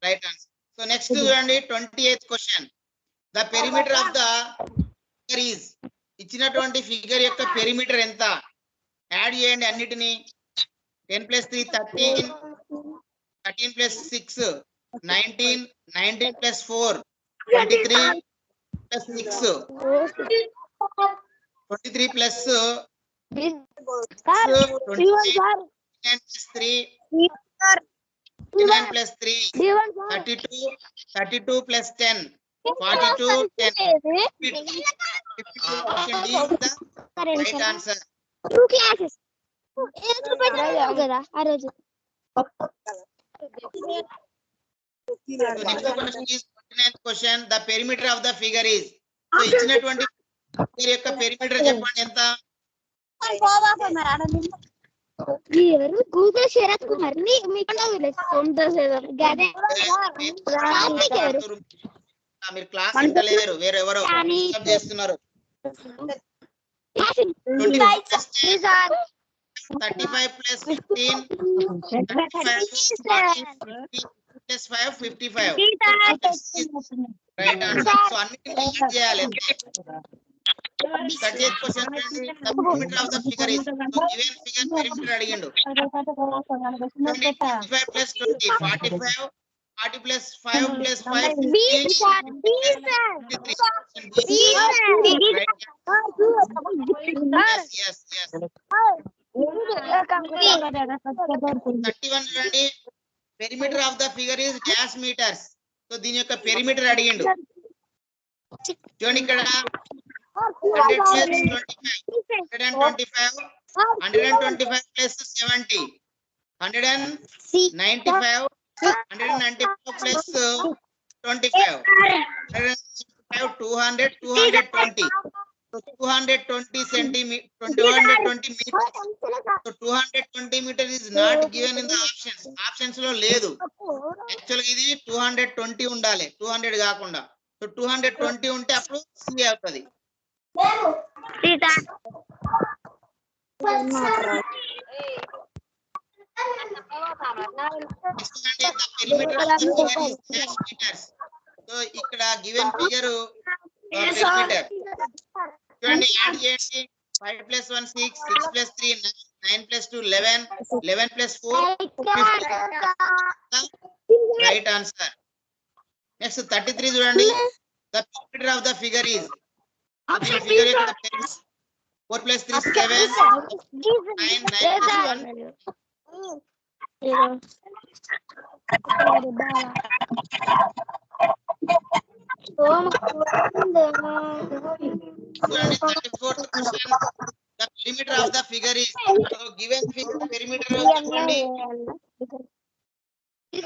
right answer. So next చూడండి 28th question. The perimeter of the figure is, ఇచ్చినటువంటి figure యొక్క perimeter ఎంత? Add చేయండి అన్నిటిని. 10 plus 3 13, 13 plus 6 19, 19 plus 4 23 plus 6 23 plus 29 plus 3 29 plus 3 32, 32 plus 10 42 10 Option D is the right answer. So next question is 29th question. The perimeter of the figure is. So ఇచ్చినటువంటి figure యొక్క perimeter చెప్పండి ఎంత? Google Sarath Kumar మీరు class వింటలేరు, వేరే ఎవరో disturb చేస్తున్నారు. 35 plus 15 plus 5 55. Right answer. So అన్నిటిని add చేయాలి అంతే. 38th question చూడండి. The perimeter of the figure is. So given figure perimeter అడిగిండు. 25 plus 20 45. 40 plus 5 plus 5 yes. 31 చూడండి. Perimeter of the figure is dash meters. So దీని యొక్క perimeter అడిగిండు. చూడండి ఇక్కడ 100 plus 25 125 plus 70 195 plus 25 200 220. So 220 centimeter 220 meters. So 220 meters is not given in the options లో లేదు. యాక్చువల్గా ఇది 220 ఉండాలి, 200 కాకుండా. సో 220 ఉంటే అప్పుడు సి అవుతుంది. సో ఇక్కడ గివెన్ ఫిగర్ perimeter చూడండి, యాడ్ చేయండి. 5 plus 1 6 6 plus 3 9 plus 2 11 11 plus 4 15. Right answer. Next 33 చూడండి. The perimeter of the figure is. The figure యొక్క 4 plus 3 7 9 9 plus 1. చూడండి 34th question. The perimeter of the figure is. So given figure perimeter చెప్పండి. 5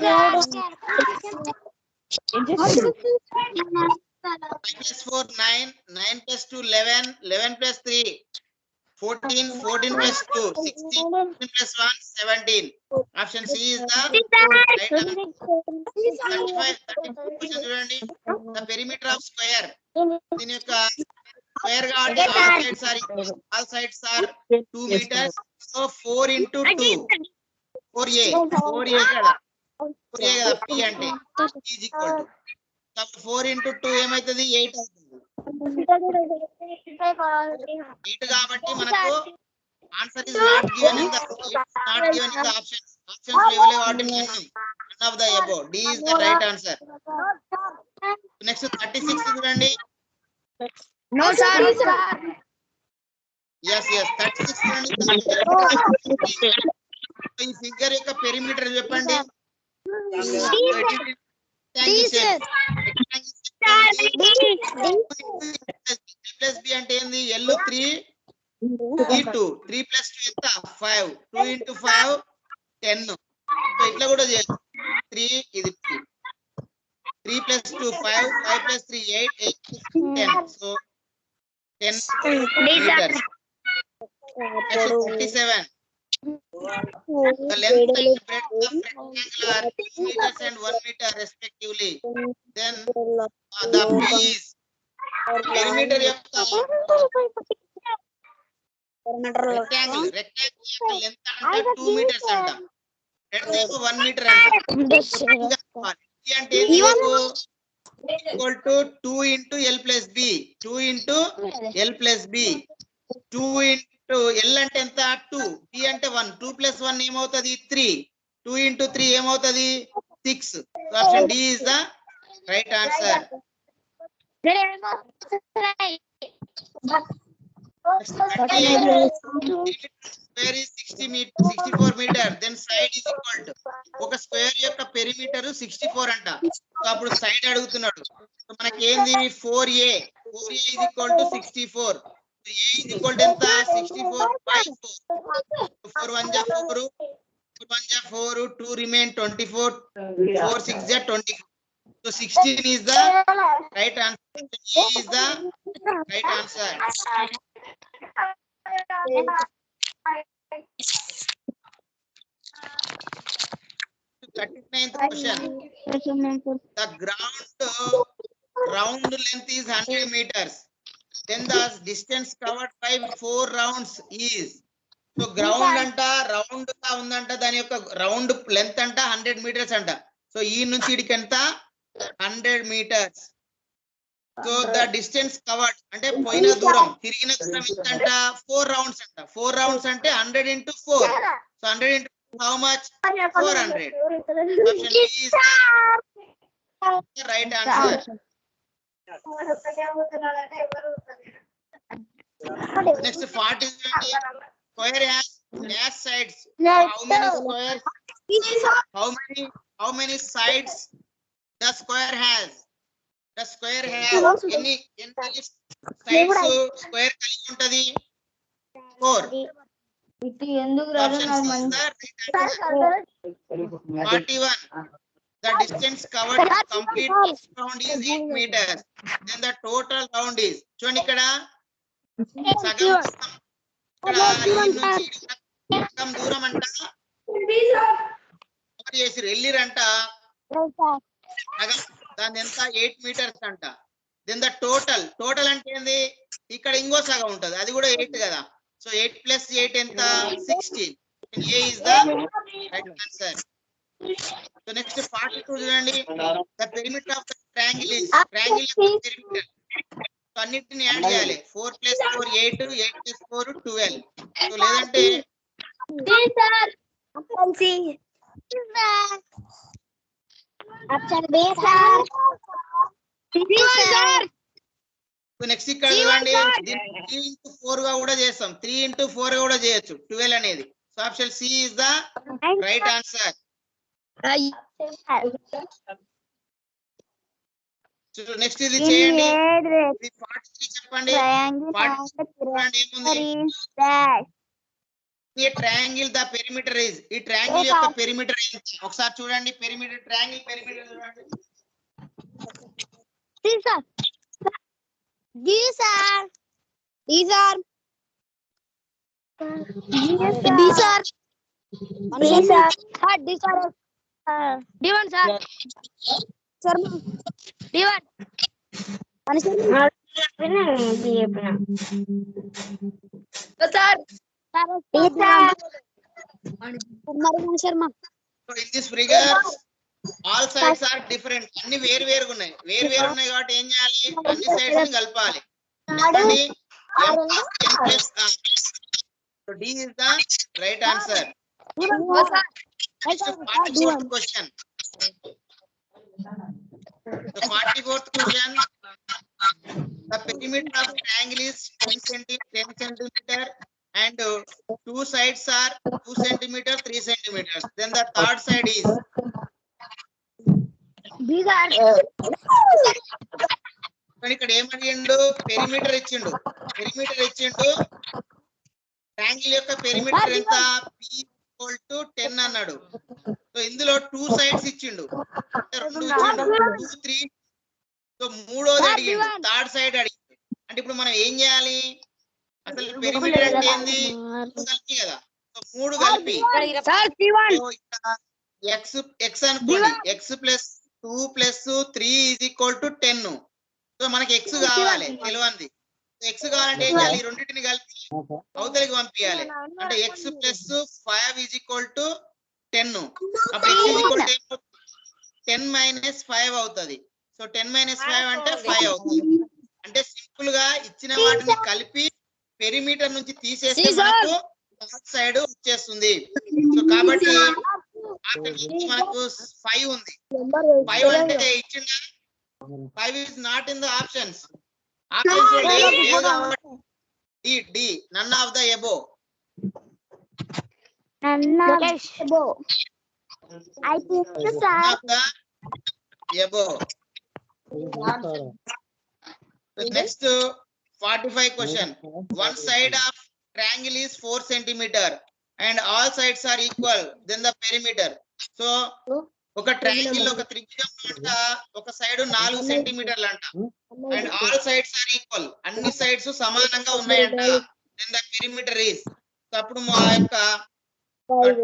plus 4 9 9 plus 2 11 11 plus 3 14 14 plus 2 16 16 plus 1 17. Option C is the right answer. 35 question చూడండి. The perimeter of square. దీని యొక్క square కాబట్టి all sides are 2 meters. So 4 into 2 4a కదా, 4a కదా p అంటే is equal to. So 4 into 2 ఏమైతుంది 8 అవుతుంది. 8 కాబట్టి మనకు answer is not given in the options. Options ఇవ్వలే కాబట్టి none of the above. D is the right answer. Next 36 చూడండి. No sir. Yes 36 చూడండి. ఈ ఫిగర్ యొక్క పెరిమీటర్ చెప్పండి. ప్లస్ బి అంటే ఏంది? L 3 2 3 plus 2 ఎంత 5 2 into 5 10. సో ఇట్లా కూడా చేయొచ్చు. 3 ఇది 3 plus 2 5 5 plus 3 8 8 plus 10. So 10 meters. Next 37. The length and breadth of rectangle are 2 meters and 1 meter respectively. Then the P is perimeter యొక్క rectangle యొక్క length అంటే 2 meters అంట, breadth ఏమో 1 meter అంట. P అంటే equal to 2 into L plus B 2 into L plus B 2 into L అంటే ఎంత 2 B అంటే 1 2 plus 1 ఏమవుతుంది 3 2 into 3 ఏమవుతుంది 6. So option D is the right answer. Square is 64 meter. Then side is equal to ఒక square యొక్క perimeter 64 అంట. So అప్పుడు side అడుగుతున్నాడు. సో మనకి ఏంది 4a is equal to 64. So a is equal to ఎంత 64 by 4. 4 1 4 2 1 ja 4, 2 remain 24, 4 6 ja 24. So 16 is the right answer. E is the right answer. 39th question. The round length is 100 meters. Then the distance covered by 4 rounds is. So ground అంట round గా ఉందంట, దాని యొక్క round length అంట 100 metres అంట. So ఈ నుంచి ఇడికి ఎంత 100 meters. So the distance covered అంటే పోయిన దూరం, తిరిగిన దూరం ఎంత అంట 4 రౌండ్స్ అంట. 4 రౌండ్స్ అంటే 100 into 4. So 100 into how much? 400. Option B is the right answer. Next 40 square has dash sides. How many squares? How many sides the square has? The square has any sides square కలిగి ఉంటది? 4. Option C is the right answer. 41. The distance covered to complete round is 8 meters. Then the total round is. చూడండి ఇక్కడ సగం దూరం అంట చేసి వెళ్ళిరంట, దాని ఎంత 8 మీటర్స్ అంట. దెన్ ద టోటల్ అంటే ఏంది, ఇక్కడ ఇంకో సగం ఉంటది, అది కూడా 8 కదా. సో 8 plus 8 ఎంత 16. A is the right answer. So next 42 చూడండి. The perimeter of the triangle is perimeter. So అన్నిటిని యాడ్ చేయాలి. 4 plus 4 8, 8 plus 4 12. సో లేదంటే నెక్స్ట్ ఇక్కడ చూడండి, 3 into 4 గా కూడా చేస్తాం, 3 into 4 గా కూడా చేయొచ్చు 12 అనేది. So option C is the right answer. Next ఇది చేయండి. ఇది 43 చెప్పండి. 43 ఏముంది? ఈ ట్రయాంగిల్ ద పెరిమీటర్ ఇస్. ఈ ట్రయాంగిల్ యొక్క పెరిమీటర్ ఏంటి ఒకసారి చూడండి. పెరిమీటర్ ట్రయాంగిల్ పెరిమీటర్ చూడండి. These are D1 sir. Sir D1 So in this figure all sides are different. అన్ని వేరు వేరుగా ఉన్నాయి. వేరు వేరు ఉన్నాయి కాబట్టి ఏం చేయాలి, అన్ని సైడ్స్ ని కలపాలి. చూడండి m plus r. So D is the right answer. Next 44th question. The 44th question. The perimeter of triangle is 10 centimeter and two sides are 2 centimeter, 3 centimeters. Then the third side is. these are ఇక్కడ ఏమడిగిండు, perimeter ఇచ్చిండు. Triangle యొక్క perimeter ఎంత p = 10 అన్నాడు. So ఇందులో 2 sides ఇచ్చిండు, అంటే 2 ఇచ్చిండు, 2 3. So మూడోది అడిగిండు, థర్డ్ సైడ్ అడిగిండు. అంటే ఇప్పుడు మనం ఏం చేయాలి, అసలు పెరిమీటర్ అంటే ఏంది, కలిపి కదా. సో 3 కలిపి x అనుకోండి, x plus 2 plus 3 = 10. సో మనకి x కావాలి, తెలియంది. x కావాలంటే ఏం చేయాలి, రెండింటిని కలిపి అవతలికి పంపించాలి. అంటే x plus 5 = 10. అప్పుడు x = 10 minus 5 అవుతుంది. సో 10 minus 5 అంటే 5 అవుతుంది. అంటే సింపుల్ గా ఇచ్చిన వాటిని కలిపి పెరిమీటర్ నుంచి తీసేస్తే మనకు నార్త్ సైడ్ వచ్చేస్తుంది. సో కాబట్టి మనకు 5 ఉంది. 5 అంటే ఇచ్చిన 5 is not in the options. Options లో లేదు కాబట్టి D, none of the above. I think None of the above. So next 45 question. One side of triangle is 4 centimeter and all sides are equal, then the perimeter. So ఒక triangle ఒక త్రిభుజం అంట ఒక side 4 సెంటీమీటర్లు అంట and all sides are equal, అన్ని sides సమానంగా ఉన్నాయంట, then the perimeter is. అప్పుడు మా యొక్క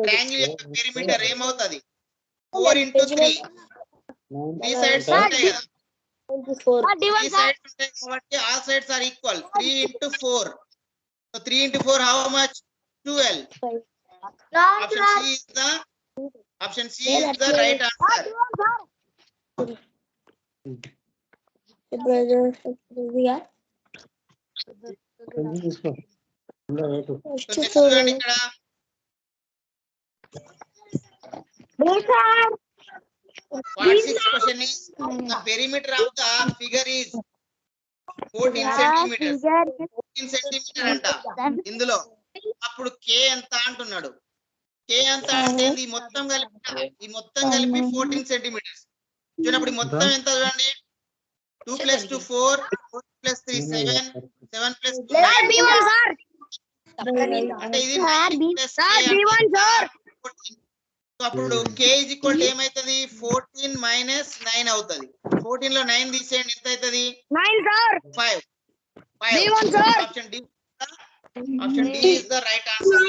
ట్రయాంగిల్ యొక్క పెరిమీటర్ ఏమవుతది 4 into 3. 3 sides ఉంటాయి కదా, 3 sides ఉంటాయి కాబట్టి all sides are equal. 3 into 4. So 3 into 4 how much? 12. Option C is the right answer. So next చూడండి ఇక్కడ what six question is the perimeter of the figure is 14 centimeters. 14 centimeter అంట ఇందులో. అప్పుడు k ఎంత అంటున్నాడు. k ఎంత అంటే ఈ మొత్తం కలిపి 14 సెంటీమీటర్స్. చూడండి మొత్తం ఎంత చూడండి 2 + 2 4, 4 + 3 7, 7 + 2 అంటే ఇది 14. సో అప్పుడు k = ఏమైతది 14 - 9 అవుతది. 14 లో 9 తీసేయండి ఎంత అవుతది 5. Option D is the right answer.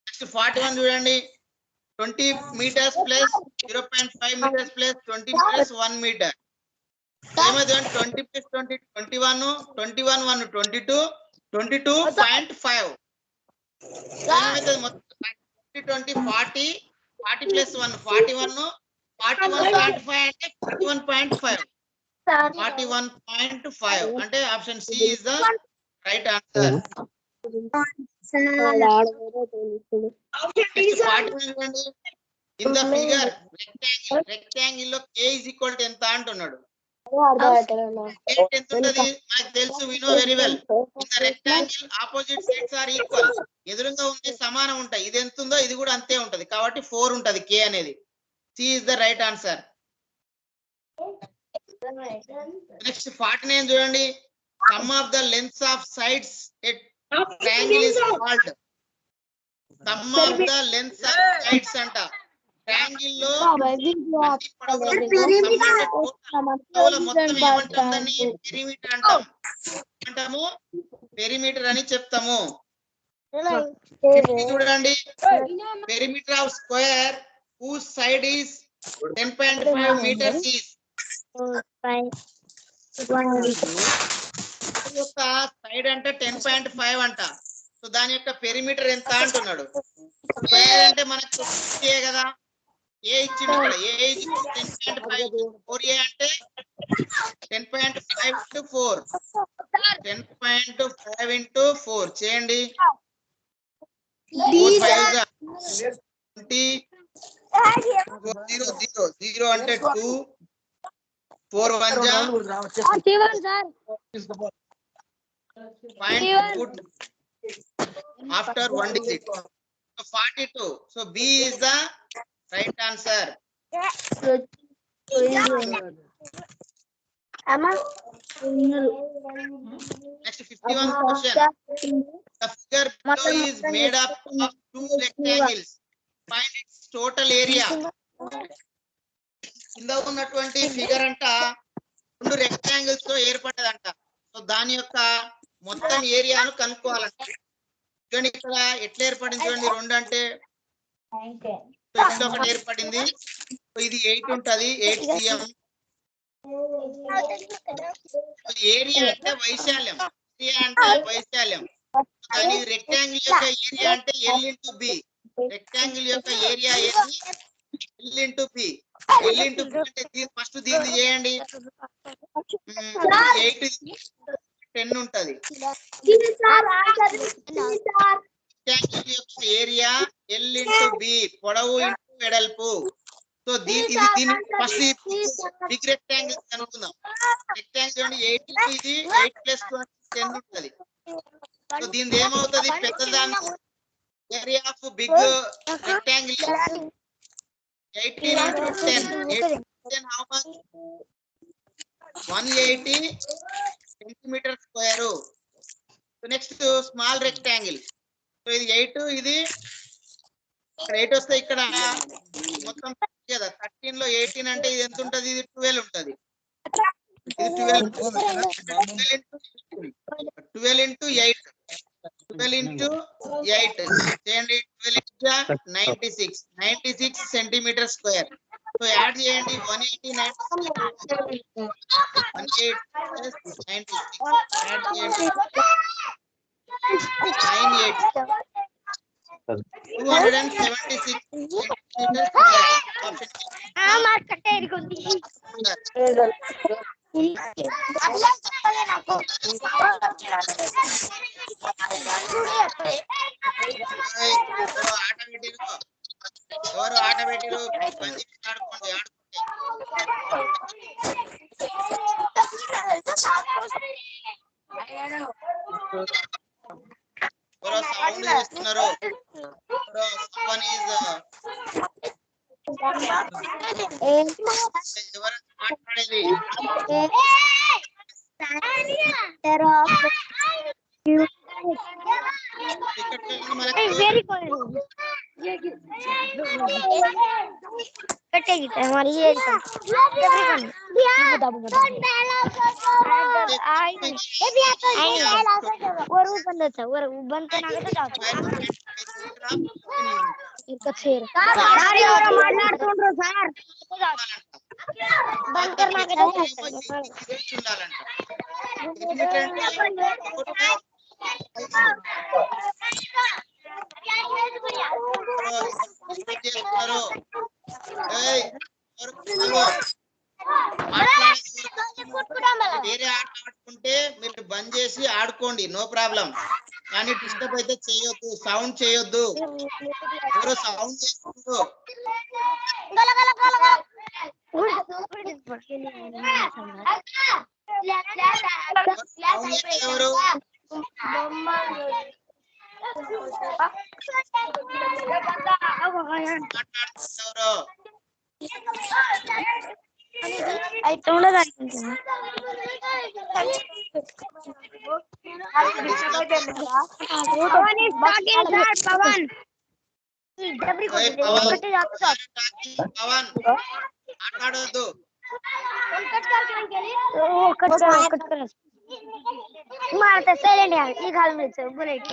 Next 41 చూడండి 20 meters plus 0.5 meters plus 20 meters 1 meter. ఏమైంది 20 plus 20 21, 21 1 22, 22.5. ఏమైంది మొత్తం 20 40, 40 plus 1 41, 41.5 అంటే 41.5. 41.5 అంటే option C is the right answer. In the figure rectangle లో k = ఎంత అంటున్నాడు. ఎంత ఉంటది మనకు తెలుసు, we know very well. In the rectangle opposite sides are equal, ఎదురుగా ఉంటే సమానం ఉంటాయి. ఇది ఎంత ఉందో ఇది కూడా అంతే ఉంటది కాబట్టి 4 ఉంటది k అనేది. C is the right answer. Next 49 చూడండి sum of the lengths of sides at triangle is called. Sum of the lengths of sides అంట ట్రయాంగిల్ లో మొత్తం ఏమంటామని పెరిమీటర్ అంటాము పెరిమీటర్ అని చెప్తాము. చూడండి perimeter of square whose side is 10.5 meters is యొక్క సైడ్ అంటే 10.5 అంట. సో దాని యొక్క పెరిమీటర్ ఎంత అంటున్నాడు. స్క్వేర్ అంటే మనకు కదా ఏ ఇచ్చింది ఇక్కడ ఏ 10.5 4a అంటే 10.5 into 4 10.5 into 4 చేయండి 4 5 20 0 0 0 అంటే 2 4 1 ja point put after one digit. So 42. So B is the right answer. Next 51 question. The figure below is made up of 2 rectangles. Find its total area. కింద ఉన్నటువంటి ఫిగర్ అంట 2 rectangles తో ఏర్పడ్డదంట. So దాని యొక్క మొత్తం ఏరియాను కనుక్కోవాలంట. చూడండి ఇక్కడ ఎట్లా ఏర్పడింది చూడండి 2 అంటే ఒకటి ఏర్పడింది. ఇది 8 ఉంటది 8 cm. ఏరియా అంటే వైశాల్యం, కానీ రెక్టాంగిల్ యొక్క ఏరియా అంటే L into B. రెక్టాంగిల్ యొక్క area L into B. L into B అంటే ఫస్ట్ దీన్ని చేయండి 8 10 ఉంటది. రెక్టాంగిల్ యొక్క ఏరియా L into B, పొడవు ఇంటూ వెడల్పు. సో దీని ఫస్ట్ బిగ్ రెక్టాంగిల్ అనుకుందాం. రెక్టాంగిల్ 8 ఇది 8 + 10 ఉంటది. సో దీని ఏమవుతుంది పెద్దదాన్ని area of big rectangle 18 into 10. 10 how much? 180 centimeter square. So next small rectangle. So ఇది 8, ఇది ఇక్కడ 8 వస్తే ఇక్కడ మొత్తం కదా 13 లో 18 అంటే ఇది ఎంత ఉంటది? ఇది 12 ఉంటది. ఇది 12 into 8 చేయండి. 96 సెంటీమీటర్ స్క్వేర్. సో యాడ్ చేయండి 180 యాడ్ చేయండి 276 సెంటీమీటర్ ఎవరు ఆట పెట్టిరు? ఆడుకోండి ఎవరో సౌండ్ చేస్తున్నారు. ఎవరు మాట్లాడేది? మాట్లాడుతుండ్రు సార్ వేరే ఆట ఆడుకుంటే మీరు బంద్ చేసి ఆడుకోండి, నో ప్రాబ్లం. కానీ డిస్టర్బ్ అయితే చేయొద్దు, సౌండ్ చేయొద్దు. ఎవరు సౌండ్ చేస్తున్నారు? ఎవరు మాట్లాడుతున్నారు? అయితే ఉండదు పవన్ పవన్ మాట్లాడొద్దు. मारते साइलेंट यार ये गाल में से बुलेट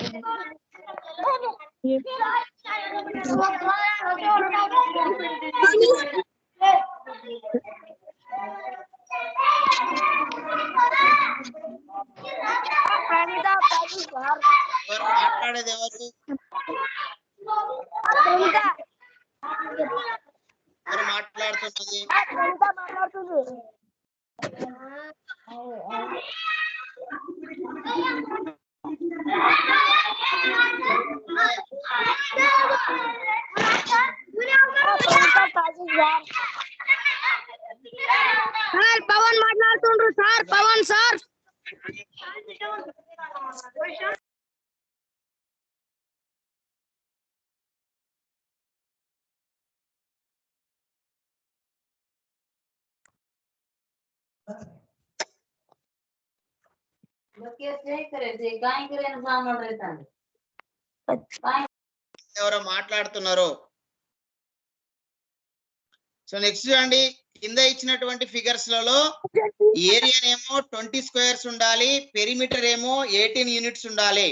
మాట్లాడేది ఎవరు? ఎవరు మాట్లాడుతున్నది? సార్ పవన్ మాట్లాడుతుండ్రు సార్. పవన్ సార్ ఎవరో మాట్లాడుతున్నారు. సో నెక్స్ట్ చూడండి, కింద ఇచ్చినటువంటి ఫిగర్స్ లలో ఏరియా ఏమో 20 స్క్వేర్స్ ఉండాలి, పెరిమీటర్ ఏమో 18 యూనిట్స్ ఉండాలి.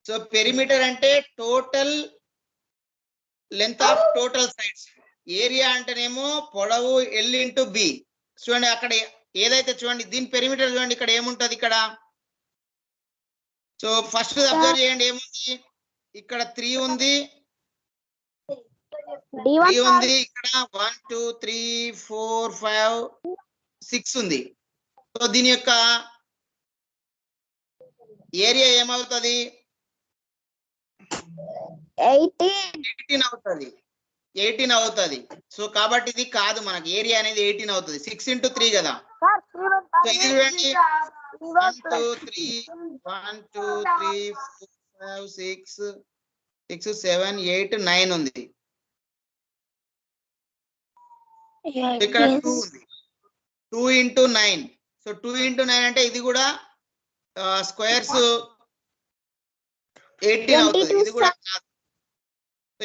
సో పెరిమీటర్ అంటే total length of total sides, area అంటేనేమో పొడవు L ఇంటూ B. చూడండి అక్కడ ఏదైతే చూడండి దీని పెరిమీటర్ చూడండి, ఇక్కడ ఏముంటది ఇక్కడ. సో ఫస్ట్ అబ్జర్వ్ చేయండి, ఏముంది ఇక్కడ 3 ఉంది, 3 ఉంది, ఇక్కడ 1 2 3 4 5 6 ఉంది. సో దీని యొక్క ఏరియా ఏమవుతుంది? 18 అవుతుంది, 18 అవుతుంది. సో కాబట్టి ఇది కాదు, మనకి ఏరియా అనేది 18 అవుతుంది. 6 into 3 కదా. సో ఇది చూడండి 1 2 3 1 2 3 4 5 6 6 7 8 9 ఉంది. ఇక్కడ 2 ఉంది, 2 into 9. సో 2 into 9 అంటే ఇది కూడా స్క్వేర్స్ 18 అవుతుంది. ఇది కూడా కాదు.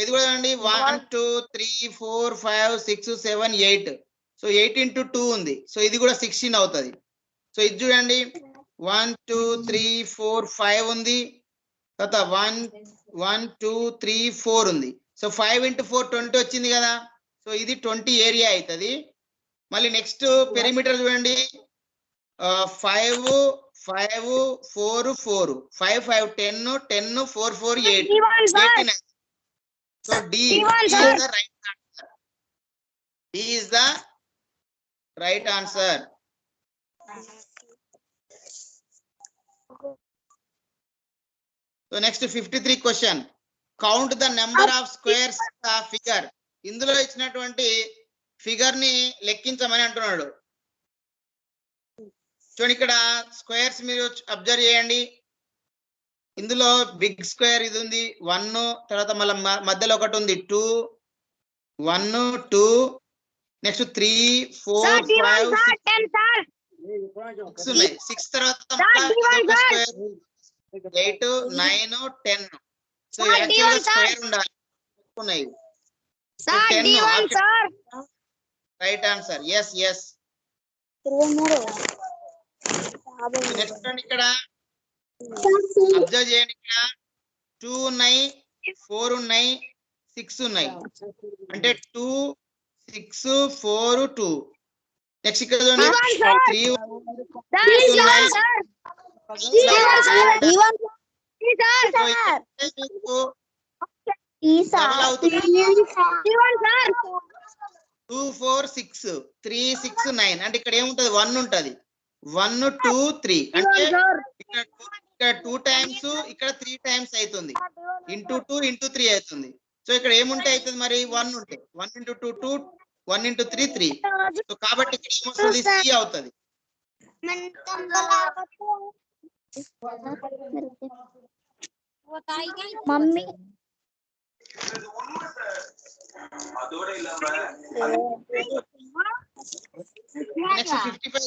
ఇది కూడా అండి 1 2 3 4 5 6 7 8. సో 8 into 2 ఉంది. సో ఇది కూడా 16 అవుతుంది. సో ఇది చూడండి 1 2 3 4 5 ఉంది. తర్వాత 1 1 2 3 4 ఉంది. సో 5 into 4 20 వచ్చింది కదా. సో ఇది 20 ఏరియా అవుతుంది. మళ్ళీ నెక్స్ట్ పెరిమీటర్ చూడండి 5 5 4 4 5 5 10 10 4 4 8 18. So D is the right answer. D is the right answer. So next 53 question. Count the number of squares of the figure. ఇందులో ఇచ్చినటువంటి ఫిగర్ ని లెక్కించమని అంటున్నాడు. చూడండి ఇక్కడ స్క్వేర్స్ మీరు అబ్జర్వ్ చేయండి. ఇందులో బిగ్ స్క్వేర్ ఇది ఉంది 1, తర్వాత మళ్ళీ మధ్యలో ఒకటి ఉంది 2 1 2, నెక్స్ట్ 3 4 5 6 ఉన్నాయి. 6 తర్వాత 8 9 10. సో యాక్చువల్ స్క్వేర్ ఉండాలి. ఉన్నాయి 10. Right answer. Yes yes. Next ఇక్కడ అబ్జర్వ్ చేయండి. ఇక్కడ 2 ఉన్నాయి 4 ఉన్నాయి 6 ఉన్నాయి. అంటే 2 6 4 2. నెక్స్ట్ ఇక్కడ చూడండి 3 2 4 6 3 6 9. అంటే ఇక్కడ ఏముంటది 1 ఉంటది. 1 2 3 అంటే ఇక్కడ 2 టైమ్స్ ఇక్కడ 3 టైమ్స్ అవుతుంది. ఇంటూ 2 ఇంటూ 3 అవుతుంది. సో ఇక్కడ ఏముంటే అవుతుంది మరి 1 ఉంటే 1 into 2 2 1 into 3 3. సో కాబట్టి ఇక్కడ ఏమొస్తుంది C అవుతుంది. మమ్మీ నెక్స్ట్ 55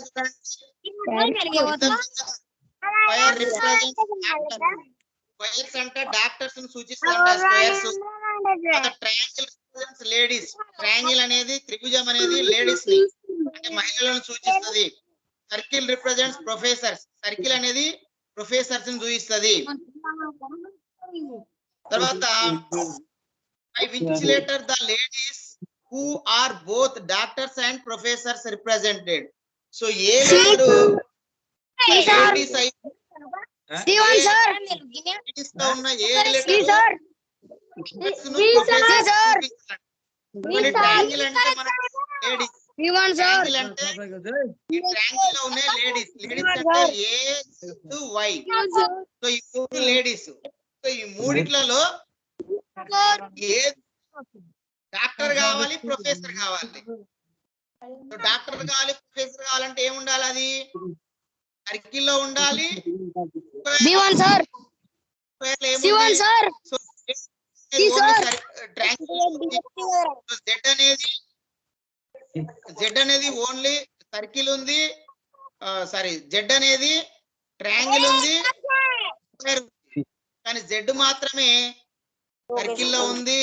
స్క్వేర్ రిప్రజెంట్ స్క్వేర్స్ అంటే డాక్టర్స్ ని సూచిస్తారంట. Squares triangle represents ladies. Triangle అనేది త్రిభుజం అనేది లేడీస్ ని అంటే మహిళలను సూచిస్తుంది. Circle represents professors. సర్కిల్ అనేది ప్రొఫెసర్స్ ని సూచిస్తుంది. తర్వాత I vincilator the ladies who are both doctors and professors represented. So ఏ వాడు లేడీస్ తో ఉన్న ఏ లెటర్ ట్రయాంగిల్ అంటే మనకు లేడీస్. ట్రయాంగిల్ అంటే ఈ ట్రయాంగిల్ లో ఉన్న లేడీస్. లేడీస్ అంటే ఏ వై. సో ఈ మూడు లేడీస్. సో ఈ మూడిట్లలో ఏ డాక్టర్ కావాలి ప్రొఫెసర్ కావాలి. డాక్టర్ కావాలి ప్రొఫెసర్ కావాలంటే ఏముండాలి? అది సర్కిల్ లో ఉండాలి. జెడ్ అనేది ఓన్లీ సర్కిల్ ఉంది. సారీ జెడ్ అనేది ట్రయాంగిల్ ఉంది కానీ జెడ్ మాత్రమే సర్కిల్ లో ఉంది,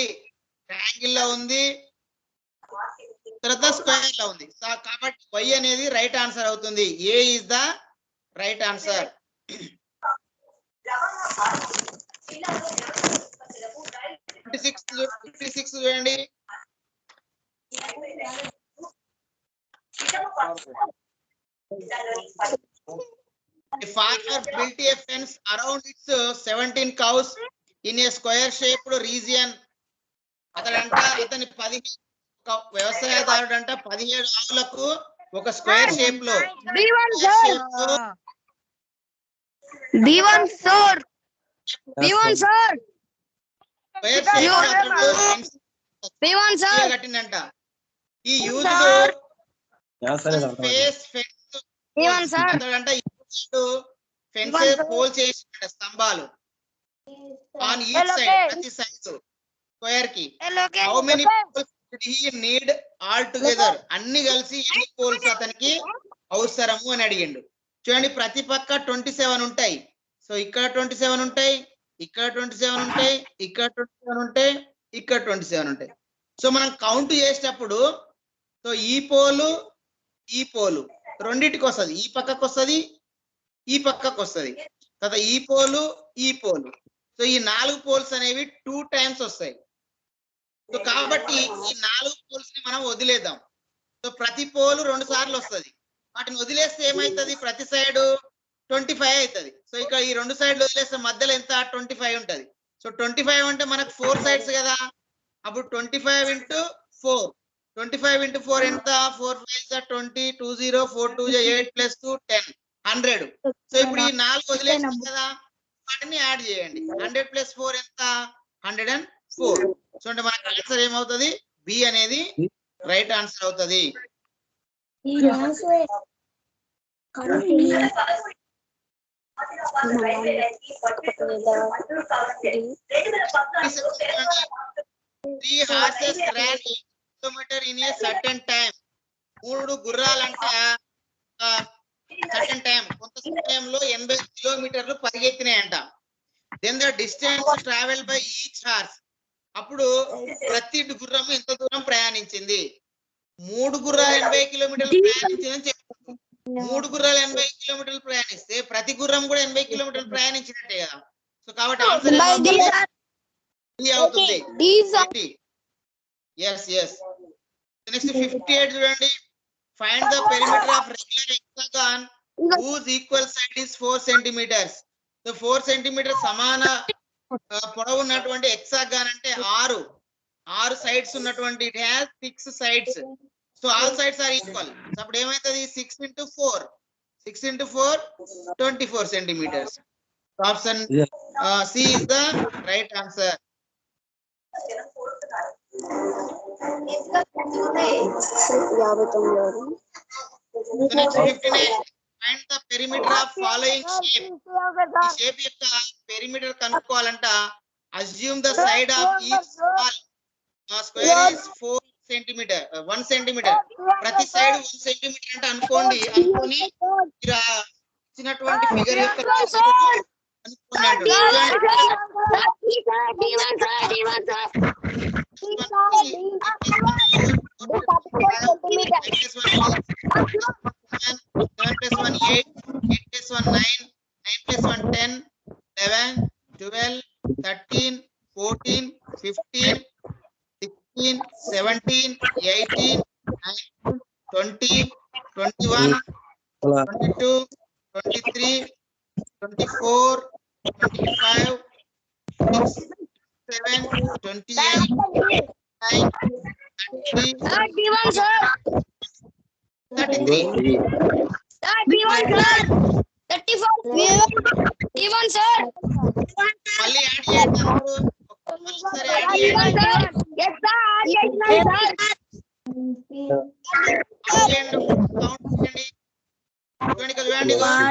ట్రయాంగిల్ లో ఉంది, తర్వాత స్క్వేర్ లో ఉంది. కాబట్టి వై అనేది రైట్ ఆన్సర్ అవుతుంది. A is the right answer. 56 చూడండి. A farmer built a fence around its 17 cows in a square shaped region. అతని 10 వ్యవసాయదారుడు అంట 17 ఆవులకు ఒక స్క్వేర్ షేప్ లో కట్టిందంట. ఈ యూత్ ఫెన్స్ పోల్ చేసి స్తంభాలు ఆన్ ఈచ్ సైడ్ ప్రతి సైడ్ స్క్వేర్ కి. How many poles did he need all together? అన్ని కలిసి ఎన్ని పోల్స్ అతనికి అవసరము అని అడిగిండు. చూడండి ప్రతి పక్క 27 ఉంటాయి. సో ఇక్కడ 27 ఉంటాయి, ఇక్కడ 27 ఉంటాయి, ఇక్కడ 27 ఉంటాయి, ఇక్కడ 27 ఉంటాయి. సో మనం కౌంట్ చేసేటప్పుడు సో ఈ పోలు రెండింటికి వస్తుంది, ఈ పక్కకు వస్తుంది, ఈ పక్కకు వస్తుంది, తర్వాత ఈ పోలు. సో ఈ 4 పోల్స్ అనేవి 2 టైమ్స్ వస్తాయి. సో కాబట్టి ఈ 4 పోల్స్ ని మనం వదిలేద్దాం. సో ప్రతి పోలు 2 సార్లు వస్తుంది. వాటిని వదిలేస్తే ఏమైతుంది, ప్రతి సైడ్ 25 అవుతుంది. సో ఇక్కడ ఈ 2 సైడ్లు వదిలేస్తే మధ్యలో ఎంత 25 ఉంటది. సో 25 అంటే మనకు 4 సైడ్స్ కదా, అప్పుడు 25 × 4, 25 × 4 ఎంత, 4 5 20, 2 0, 4 2 8 + 2 10, 100. సో ఇప్పుడు ఈ 4 వదిలేసాం కదా, వాటిని యాడ్ చేయండి. 100 + 4 ఎంత, 104. సో అంటే మనకు ఆన్సర్ ఏమవుతుంది, బి అనేది రైట్ ఆన్సర్ అవుతుంది. Three horses ran 8 kilometers in a certain time. 3 గుర్రాలంట certain time, కొంత సమయంలో 80 కిలోమీటర్లు పరిగెత్తినాయంట. Then the distance traveled by each horse. అప్పుడు ప్రతి గుర్రం ఎంత దూరం ప్రయాణించింది. 3 గుర్రాలు 80 కిలోమీటర్లు ప్రయాణించిందని చెప్పారు. 3 గుర్రాలు 80 కిలోమీటర్లు ప్రయాణిస్తే ప్రతి గుర్రం కూడా 80 కిలోమీటర్లు ప్రయాణించినట్టే కదా. సో కాబట్టి ఆన్సర్ అవుతుంది. yes నెక్స్ట్ 58 చూడండి. Find the perimeter of regular hexagon whose equal side is 4 centimeters. So 4 centimeter సమాన పొడవు ఉన్నటువంటి హెక్సాగాన్ అంటే 6 సైడ్స్ ఉన్నటువంటి, it has 6 sides. So all sides are equal. అప్పుడు ఏమైతుంది, 6 × 4 24 centimeters. Option C is the right answer. Next 59. Find the perimeter of following shape. ఈ shape యొక్క పెరిమీటర్ కనుక్కోవాలంట. Assume the side of each square is 4 centimeter, 1 centimeter. ప్రతి side 1 centimeter అంటే అనుకోని మీరు ఇచ్చినటువంటి ఫిగర్ యొక్క (16, 17, 18, 19, 20, 21, 22, 23, 24, 25, 27, 28, 30, 33. మళ్ళీ యాడ్ చేయండి. ఒకసారి యాడ్ చేయండి. చూడండి 4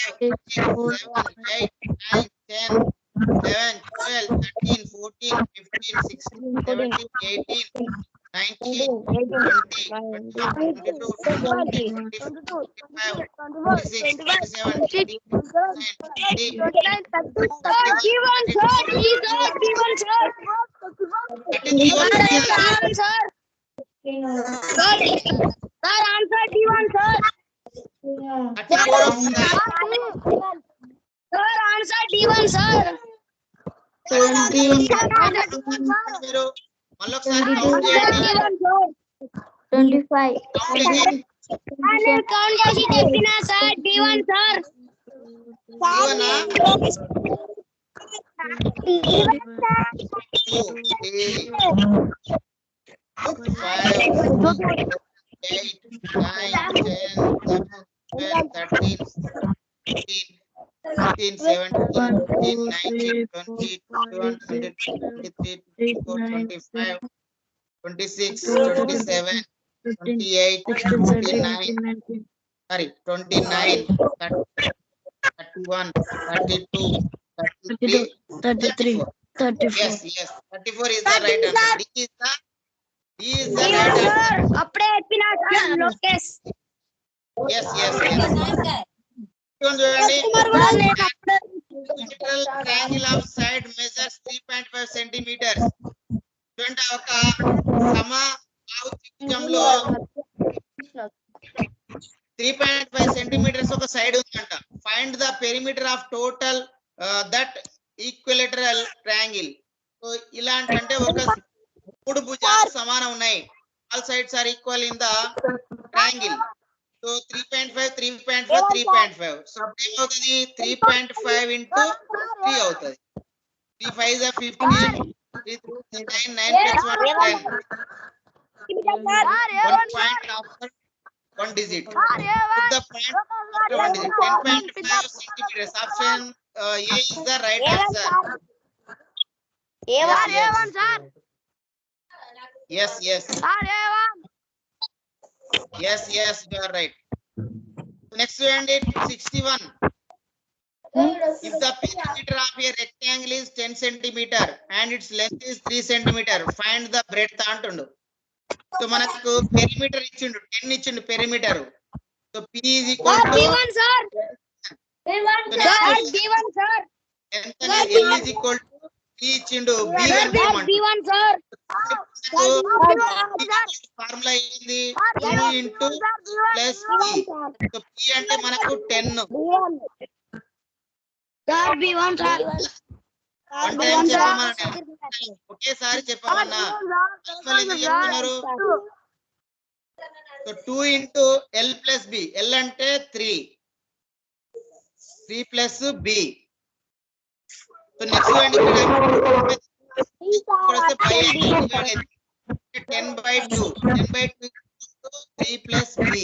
6 7 8 9 10 11 12 13 14 15 16 17 18 19 20 22 23 24 25 26 27 Yes, 34 is the right answer. D is the right answer. అప్పుడే చెప్పినా సార్ లోకేష్. Yes. చూడండి triangle of side measures 3.5 centimetres. చూడండి ఒక సమబాహు త్రిభుజంలో 3.5 సెంటీమీటర్స్ ఒక సైడ్ ఉందంట. Find the perimeter of total that equilateral triangle. So ఇలాంటి అంటే ఒక 3 భుజాలు సమానం ఉన్నాయి. All sides are equal in the triangle. So 3.5 3.5 3.5. So ఏమవుతుంది 3.5 into 3 అవుతుంది. 3 5 is 15, 3 3 9 9 plus 1 10. 1 point after 1 digit. Put the point after 1 digit. 10.5 centimeters. Option A is the right answer. A1 sir. Yes, yes. Sir A1. Yes, yes, you are right. Next one is 61. If the perimeter of a rectangle is 10 centimeter and its length is 3 centimeter, find the breadth antundu. So manaku perimeter ichundu 10 ichundu perimeter. So P is equal to B1 sir. B1 sir. B1 sir. L is equal to P ichundu B1 B1 sir. Formula ఏంది 2 into plus P. So P అంటే మనకు 10. Sir B1 sir. One time చెప్పమన్నా ఒకేసారి చెప్పమన్నా ఎందుకు చెప్తున్నారు? So 2 into L plus B. L అంటే 3 plus B. So next one ఇక్కడ వస్తే 10/2 3 plus B.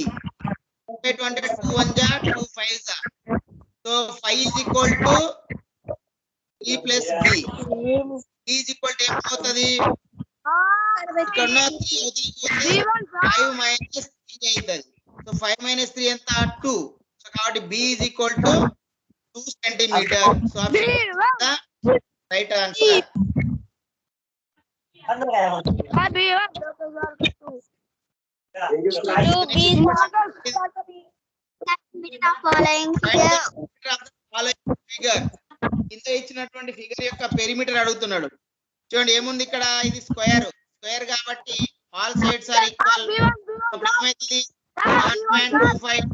2 అంటే 2 1 जा 2 5 जा. So 5 is equal to 3 plus B. B is equal to ఏమవుతుంది? ఇక్కడ 3 5 minus 3 అవుతుంది. సో 5 minus 3 ఎంత 2. సో కాబట్టి B is equal to 2 centimeter. So right answer. కింద ఇచ్చినటువంటి ఫిగర్ యొక్క పెరిమీటర్ అడుగుతున్నాడు. చూడండి ఏముంది ఇక్కడ, ఇది స్క్వేర్ కాబట్టి ఆల్ సైడ్స్ ఆర్ ఈక్వల్. ఏమవుతుంది 1.25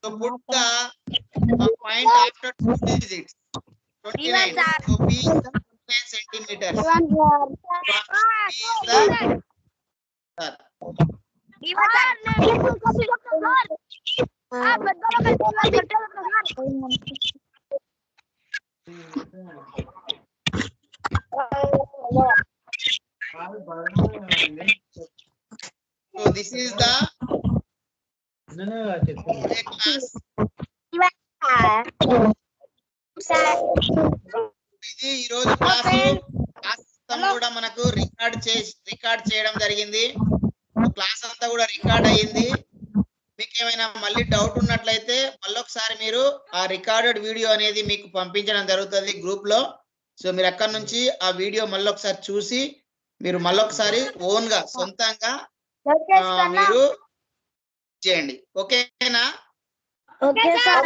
So put the point after 2 digits. 29. So B is 29 centimeters. So this is the class. ఇది ఈ రోజు క్లాస్ కూడా మనకు రికార్డ్ చేయడం జరిగింది. క్లాస్ అంతా కూడా రికార్డ్ అయ్యింది. మీకు ఏమైనా మళ్ళీ డౌట్ ఉన్నట్లయితే మళ్ళీ ఒకసారి మీరు ఆ రికార్డెడ్ వీడియో అనేది మీకు పంపించడం జరుగుతుంది గ్రూప్ లో. సో మీరు అక్కడ నుంచి ఆ వీడియో మళ్ళీ ఒకసారి చూసి మీరు మళ్ళీ ఒకసారి ఓన్ గా సొంతంగా మీరు చేయండి. ఓకేనా? Okay sir.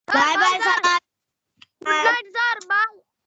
Bye sir. Bye.